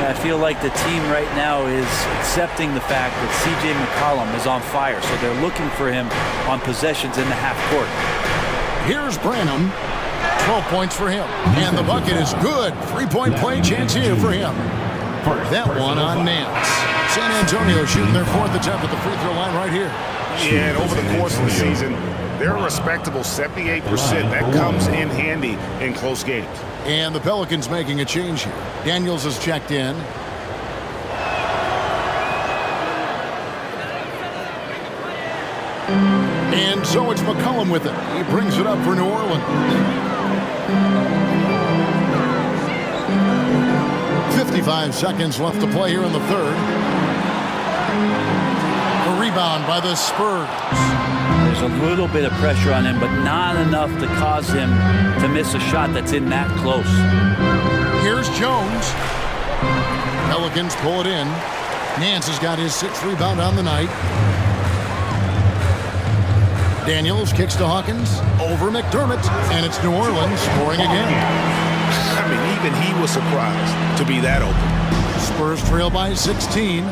I feel like the team right now is accepting the fact that C.J. McCollum is on fire, so they're looking for him on possessions in the half court. Here's Branham. 12 points for him. And the bucket is good. 3-point play chance here for him. That one on Nance. San Antonio shooting their 4th attempt at the free throw line right here. Yeah, and over the course of the season, they're a respectable 78%. That comes in handy in close games. And the Pelicans making a change here. Daniels is checked in. And so it's McCollum with it. He brings it up for New Orleans. 55 seconds left to play here in the third. A rebound by the Spurs. There's a little bit of pressure on him, but not enough to cause him to miss a shot that's in that close. Here's Jones. Pelicans pull it in. Nance has got his 6th rebound on the night. Daniels kicks to Hawkins. Over McDermott. And it's New Orleans scoring again. I mean, even he was surprised to be that open. Spurs trail by 16.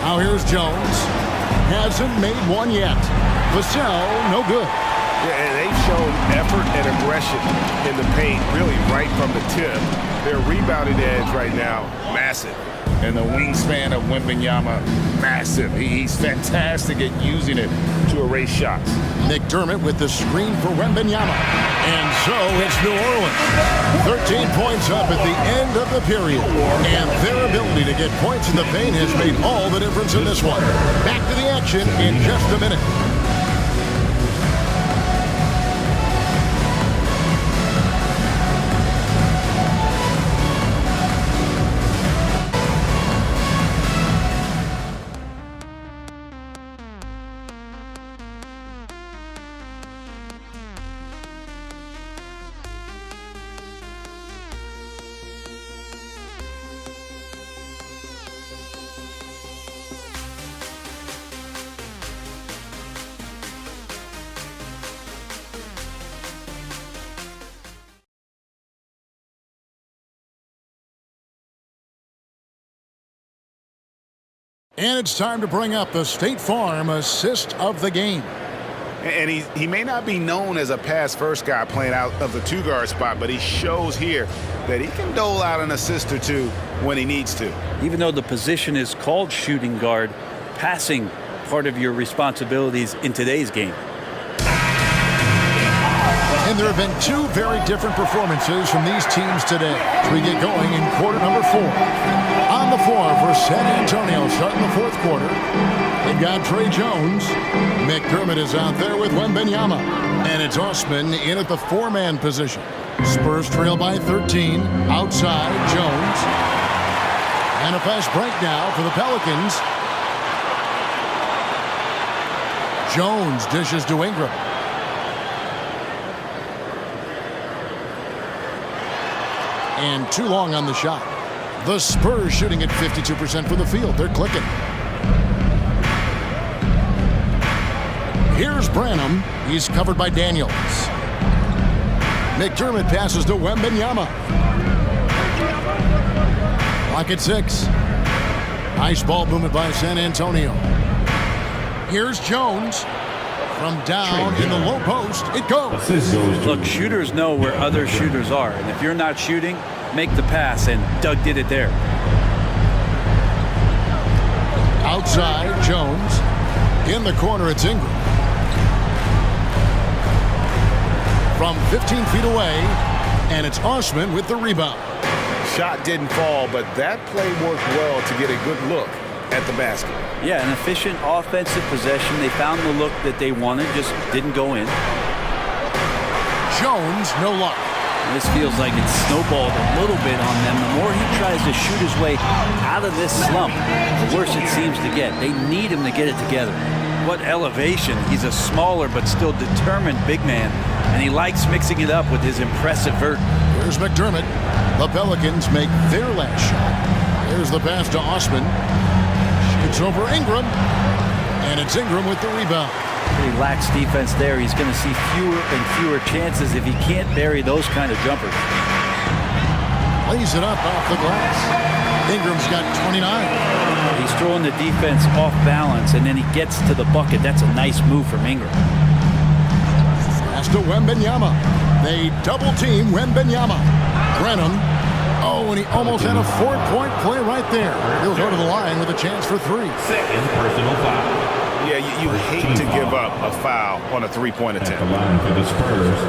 Now here's Jones. Hasn't made one yet. Vassell, no good. Yeah, and they've shown effort and aggression in the paint, really right from the tip. Their rebounding edge right now, massive. And the wingspan of Wembanyama, massive. He's fantastic at using it to erase shots. McDermott with the screen for Wembanyama. And so it's New Orleans. 13 points up at the end of the period. And their ability to get points in the paint has made all the difference in this one. Back to the action in just a minute. And it's time to bring up the State Farm assist of the game. And he may not be known as a pass-first guy playing out of the 2-guard spot, but he shows here that he can dole out an assist or two when he needs to. Even though the position is called shooting guard, passing part of your responsibilities in today's game. And there have been 2 very different performances from these teams today as we get going in quarter number 4. On the floor for San Antonio starting the 4th quarter, they've got Trey Jones. McDermott is out there with Wembanyama. And it's Osman in at the 4-man position. Spurs trail by 13. Outside, Jones. And a fast break now for the Pelicans. Jones dishes to Ingram. And too long on the shot. The Spurs shooting at 52% from the field. They're clicking. Here's Branham. He's covered by Daniels. McDermott passes to Wembanyama. Clock at 6. Nice ball movement by San Antonio. Here's Jones. From down in the low post, it goes. Look, shooters know where other shooters are. And if you're not shooting, make the pass. And Doug did it there. Outside, Jones. In the corner, it's Ingram. From 15 feet away, and it's Osman with the rebound. Shot didn't fall, but that play worked well to get a good look at the basket. Yeah, an efficient offensive possession. They found the look that they wanted, just didn't go in. Jones, no luck. This feels like it's snowballed a little bit on them. The more he tries to shoot his way out of this slump, the worse it seems to get. They need him to get it together. What elevation. He's a smaller but still determined big man, and he likes mixing it up with his impressive vert. Here's McDermott. The Pelicans make their last shot. Here's the pass to Osman. Shoots over Ingram, and it's Ingram with the rebound. Pretty lax defense there. He's going to see fewer and fewer chances if he can't bury those kind of jumpers. Lays it up off the glass. Ingram's got 29. He's throwing the defense off balance, and then he gets to the bucket. That's a nice move from Ingram. Pass to Wembanyama. They double team Wembanyama. Branham Oh, and he almost had a 4-point play right there. He'll go to the line with a chance for 3. Second personal foul. Yeah, you hate to give up a foul on a three-point attempt. At the line for the Spurs,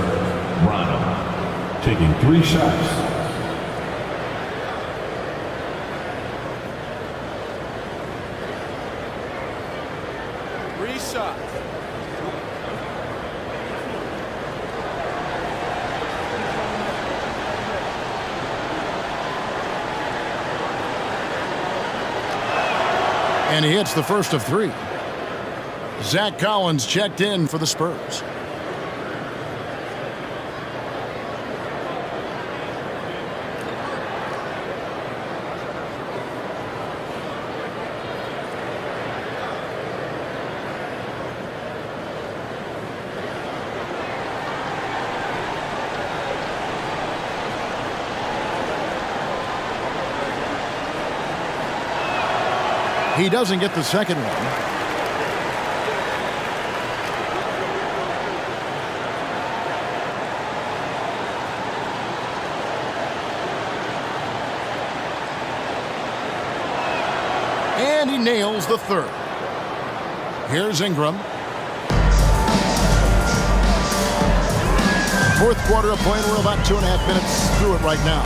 Ronald taking 3 shots. And he hits the first of 3. Zach Collins checked in for the Spurs. He doesn't get the second one. And he nails the third. Here's Ingram. Fourth quarter of play, and we're about 2.5 minutes through it right now.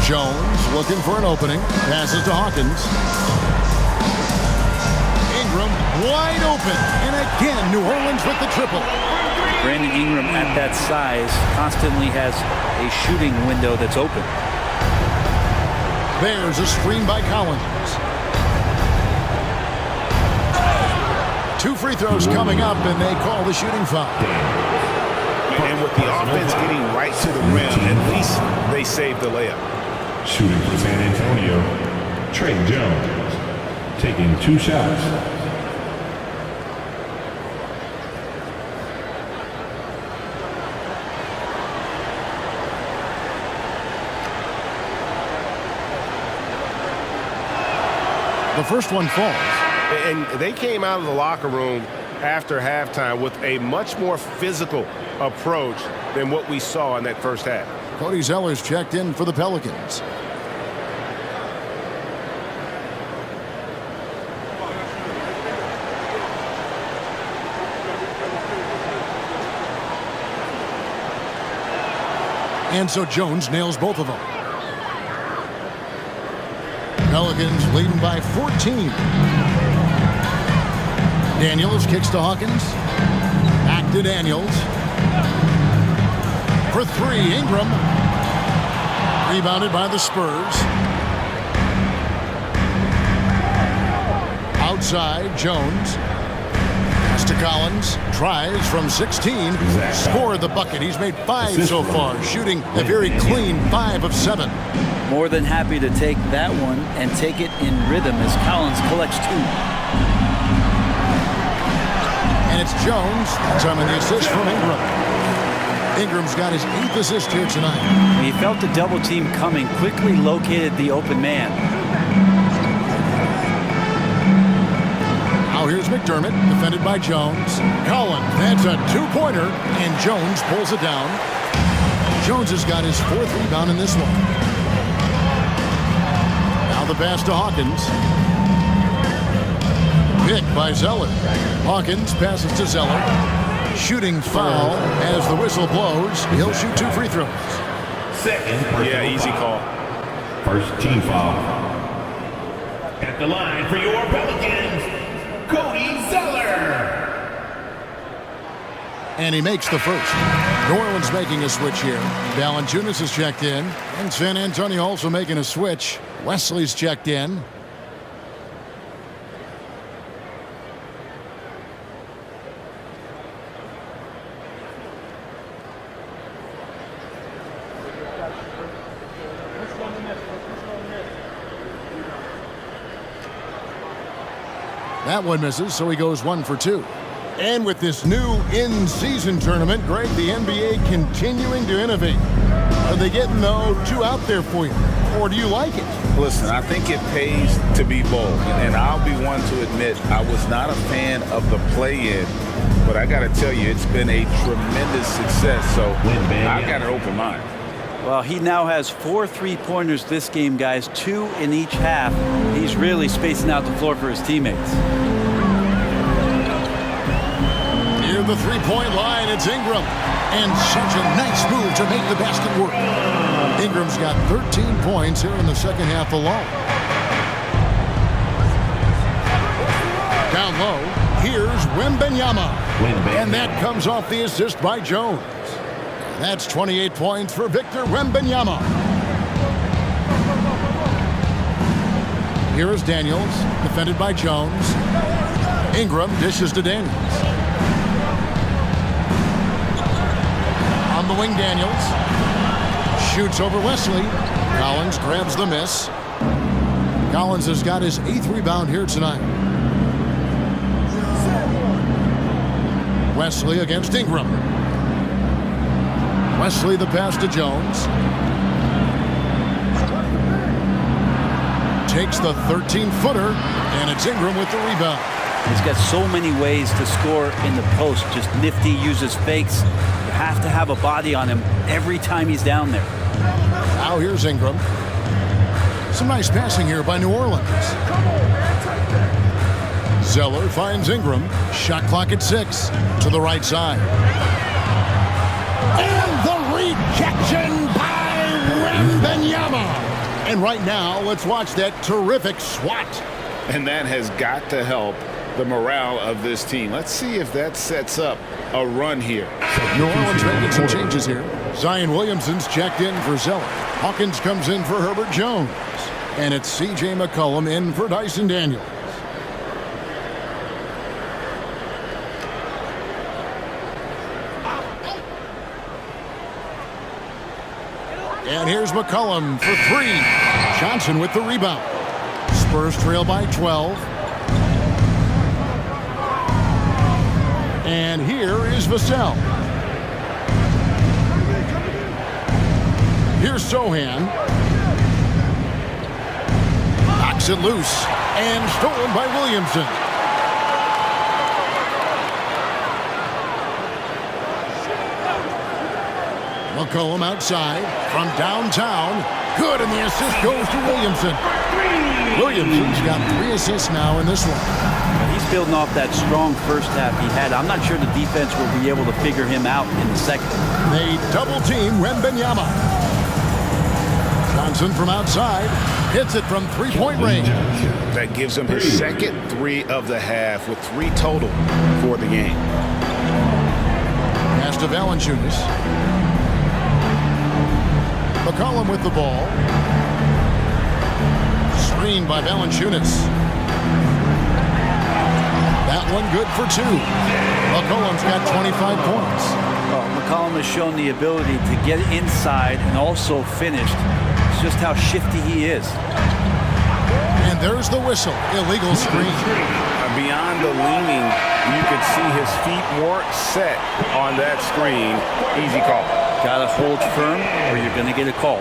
Jones looking for an opening. Passes to Hawkins. Ingram wide open. And again, New Orleans with the triple. Brandon Ingram at that size constantly has a shooting window that's open. There's a screen by Collins. 2 free throws coming up, and they call the shooting foul. And with the offense getting right to the rim, at least they saved the layup. Shooting for San Antonio, Trey Jones taking 2 shots. The first one falls. And they came out of the locker room after halftime with a much more physical approach than what we saw in that first half. Cody Zeller's checked in for the Pelicans. And so Jones nails both of them. Pelicans leading by 14. Daniels kicks to Hawkins. Back to Daniels. For 3, Ingram. Rebounded by the Spurs. Outside, Jones. Pass to Collins. Tries from 16. Scored the bucket. He's made 5 so far. Shooting a very clean 5 of 7. More than happy to take that one and take it in rhythm as Collins collects 2. And it's Jones. Time in the assist from Ingram. Ingram's got his 8th assist here tonight. He felt the double team coming, quickly located the open man. Now here's McDermott, defended by Jones. Collins, that's a 2-pointer, and Jones pulls it down. Jones has got his 4th rebound in this one. Now the pass to Hawkins. Picked by Zeller. Hawkins passes to Zeller. Shooting foul as the whistle blows. He'll shoot 2 free throws. Second Easy call. First team foul. At the line for your Pelicans, Cody Zeller. And he makes the first. New Orleans making a switch here. Valanciunas has checked in. And San Antonio also making a switch. Wesley's checked in. That one misses, so he goes 1 for 2. And with this new in-season tournament, Greg, the NBA continuing to innovate. Are they getting, though, 2 out there for you? Or do you like it? Listen, I think it pays to be bold. And I'll be one to admit I was not a fan of the play-in but I got to tell you, it's been a tremendous success. So I've got an open mind. Well, he now has 4 3-pointers this game, guys, 2 in each half. He's really spacing out the floor for his teammates. Near the three-point line, it's Ingram. And such a nice move to make the basket work. Ingram's got 13 points here in the second half alone. Down low, here's Wembanyama. And that comes off the assist by Jones. That's 28 points for Victor Wembanyama. Here is Daniels, defended by Jones. Ingram dishes to Daniels. On the wing, Daniels. Shoots over Wesley. Collins grabs the miss. Collins has got his 8th rebound here tonight. Wesley against Ingram. Wesley the pass to Jones. Takes the 13-footer, and it's Ingram with the rebound. He's got so many ways to score in the post. Just nifty, uses fakes. You have to have a body on him every time he's down there. Now here's Ingram. Some nice passing here by New Orleans. Zeller finds Ingram. Shot clock at 6. To the right side. And the rejection by Wembanyama. And right now, let's watch that terrific swat. And that has got to help the morale of this team. Let's see if that sets up a run here. New Orleans making some changes here. Zion Williamson's checked in for Zeller. Hawkins comes in for Herbert Jones. And it's C.J. McCollum in for Dyson Daniels. And here's McCollum for 3. Johnson with the rebound. Spurs trail by 12. And here is Vassell. Here's Sohan. Knocks it loose. And stolen by Williamson. McCollum outside from downtown. Good, and the assist goes to Williamson. Williamson's got 3 assists now in this one. He's building off that strong first half he had. I'm not sure the defense will be able to figure him out in the second. They double-team Wembanyama. Johnson from outside hits it from 3-point range. That gives him his second 3 of the half with 3 total for the game. Pass to Valanciunas. McCollum with the ball. Screen by Valanciunas. That one good for 2. McCollum's got 25 points. Well, McCollum has shown the ability to get inside and also finished. It's just how shifty he is. And there's the whistle. Illegal screen. Beyond the leaning, you could see his feet weren't set on that screen. Easy call. Gotta hold firm or you're gonna get a call.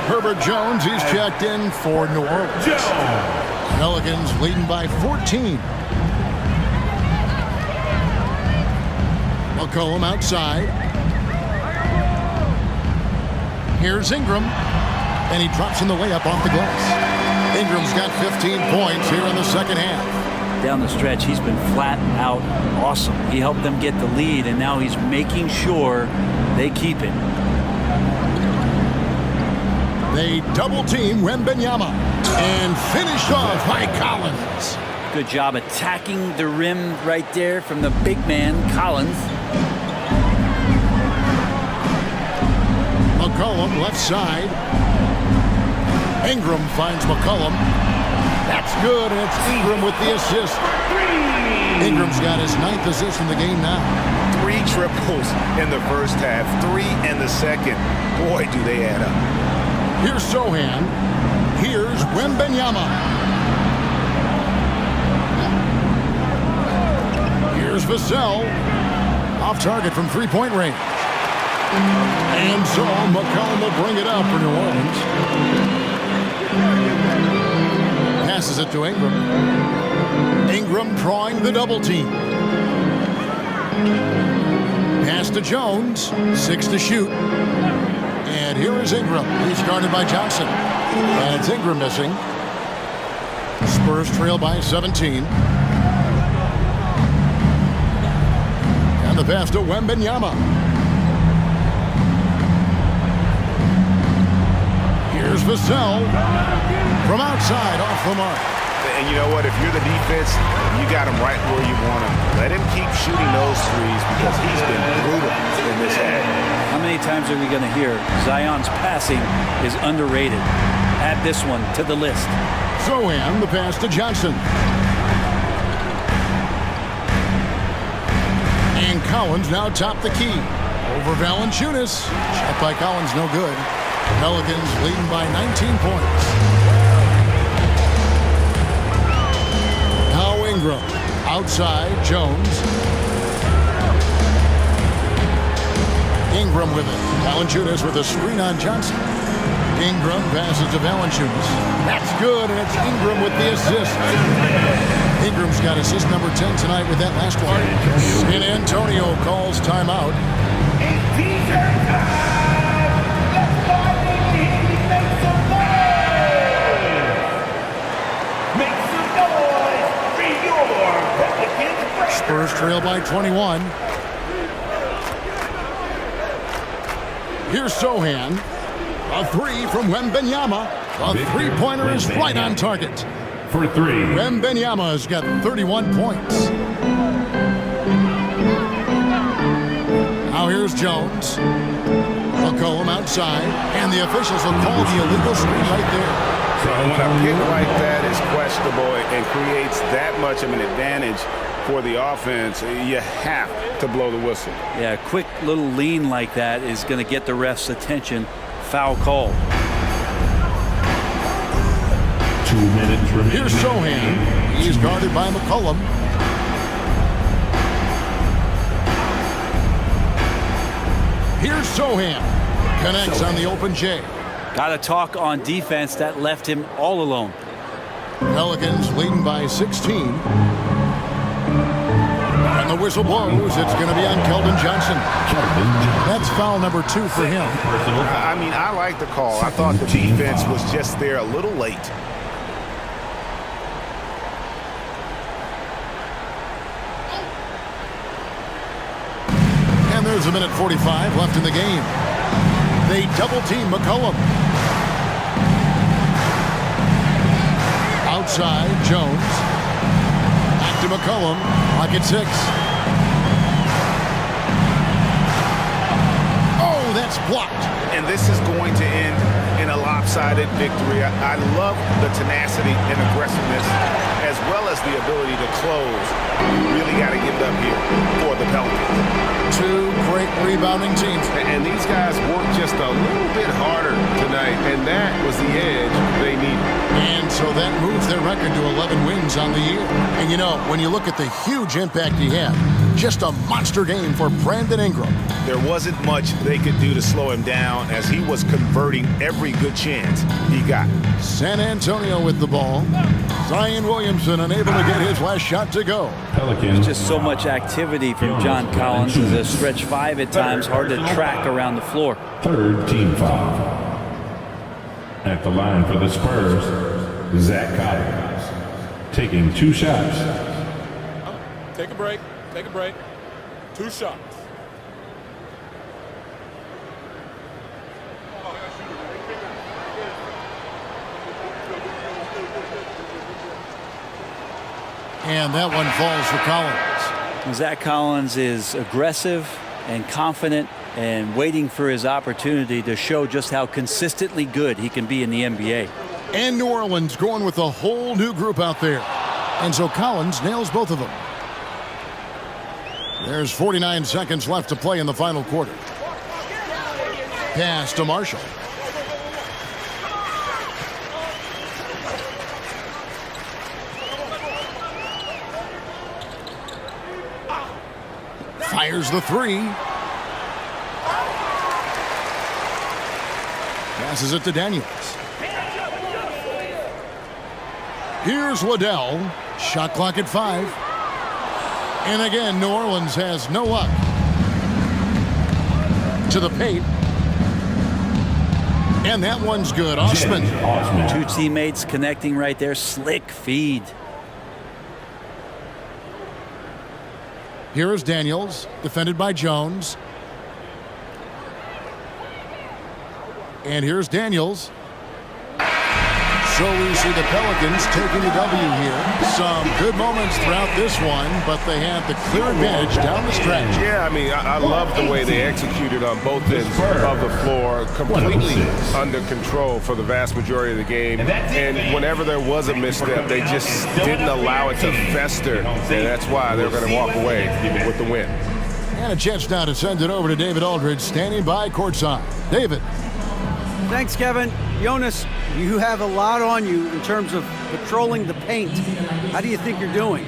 Herbert Jones, he's checked in for New Orleans. Pelicans leading by 14. McCollum outside. Here's Ingram. And he drops in the layup off the glass. Ingram's got 15 points here in the second half. Down the stretch, he's been flat out awesome. He helped them get the lead, and now he's making sure they keep it. They double-team Wembanyama and finished off by Collins. Good job attacking the rim right there from the big man, Collins. McCollum left side. Ingram finds McCollum. That's good, and it's Ingram with the assist. Ingram's got his 9th assist in the game now. 3 triples in the first half, 3 in the second. Boy, do they add up. Here's Sohan. Here's Wembanyama. Here's Vassell. Off target from 3-point range. And so McCollum will bring it up for New Orleans. Passes it to Ingram. Ingram drawing the double team. Pass to Jones, 6 to shoot. And here is Ingram. He's guarded by Johnson. And it's Ingram missing. Spurs trail by 17. And the pass to Wembanyama. Here's Vassell from outside, off the mark. And you know what? If you're the defense, you got him right where you want him. Let him keep shooting those threes because he's been brutal in this half. How many times are we going to hear Zion's passing is underrated? Add this one to the list. Zohan, the pass to Johnson. And Collins now top the key. Over Valanciunas. Shot by Collins, no good. Pelicans leading by 19 points. Now Ingram. Outside, Jones. Ingram with it. Valanciunas with a screen on Johnson. Ingram passes to Valanciunas. That's good, and it's Ingram with the assist. Ingram's got assist number 10 tonight with that last one. San Antonio calls timeout. Spurs trail by 21. Here's Zohan. A three from Wembanyama. A three-pointer is right on target. For three. Wembanyama has got 31 points. Now here's Jones. McCollum outside. And the officials will call the illegal screen right there. So when a pick like that is questionable and creates that much of an advantage for the offense, you have to blow the whistle. Yeah, a quick little lean like that is going to get the ref's attention. Foul call. 2 minutes remaining. Here's Zohan. He's guarded by McCollum. Here's Zohan. Connects on the open J. Got to talk on defense. That left him all alone. Pelicans leading by 16. And the whistle blows. It's going to be on Keldon Johnson. That's foul number 2 for him. I mean, I like the call. I thought the defense was just there a little late. And there's a minute 45 left in the game. They double-team McCollum. Outside, Jones. Back to McCollum. Lock at 6. Oh, that's blocked. And this is going to end in a lopsided victory. I love the tenacity and aggressiveness as well as the ability to close. Really got to give it up here for the Pelicans. 2 great rebounding teams. And these guys worked just a little bit harder tonight, and that was the edge they needed. And so that moves their record to 11 wins on the year. And you know, when you look at the huge impact he had, just a monster game for Brandon Ingram. There wasn't much they could do to slow him down as he was converting every good chance he got. San Antonio with the ball. Zion Williamson unable to get his last shot to go. There's just so much activity from John Collins as a stretch 5 at times, hard to track around the floor. Third team foul. At the line for the Spurs, Zach Collins, taking 2 shots. Take a break. Take a break. 2 shots. And that one falls for Collins. Zach Collins is aggressive and confident and waiting for his opportunity to show just how consistently good he can be in the NBA. And New Orleans going with a whole new group out there. And so Collins nails both of them. There's 49 seconds left to play in the final quarter. Pass to Marshall. Fires the 3. Passes it to Daniels. Here's Liddell. Shot clock at 5. And again, New Orleans has no luck. To the paint. And that one's good. Osman. Two teammates connecting right there. Slick feed. Here is Daniels, defended by Jones. And here's Daniels. So we see the Pelicans taking the W here. Some good moments throughout this one, but they have the clear advantage down the stretch. Yeah, I mean, I love the way they executed on both ends of the floor, completely under control for the vast majority of the game. And whenever there was a misstep, they just didn't allow it to fester. And that's why they're going to walk away with the win. And a chance now to send it over to David Aldridge, standing by courtside. David. Thanks, Kevin. Jonas, you have a lot on you in terms of patrolling the paint. How do you think you're doing?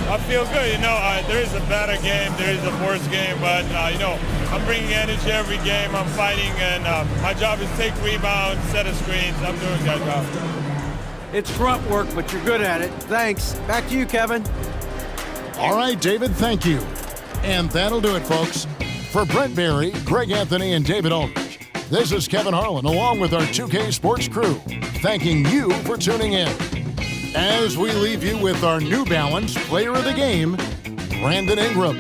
I feel good. There is a better game, there is a worse game, but, I'm bringing energy every game. I'm fighting, and my job is take rebounds, set of screens. I'm doing that job. It's front work, but you're good at it. Thanks. Back to you, Kevin. All right, David, thank you. And that'll do it, folks. For Brent Berry, Greg Anthony, and David Aldridge, this is Kevin Harlan, along with our 2K Sports crew, thanking you for tuning in. As we leave you with our New Balance Player of the Game, Brandon Ingram.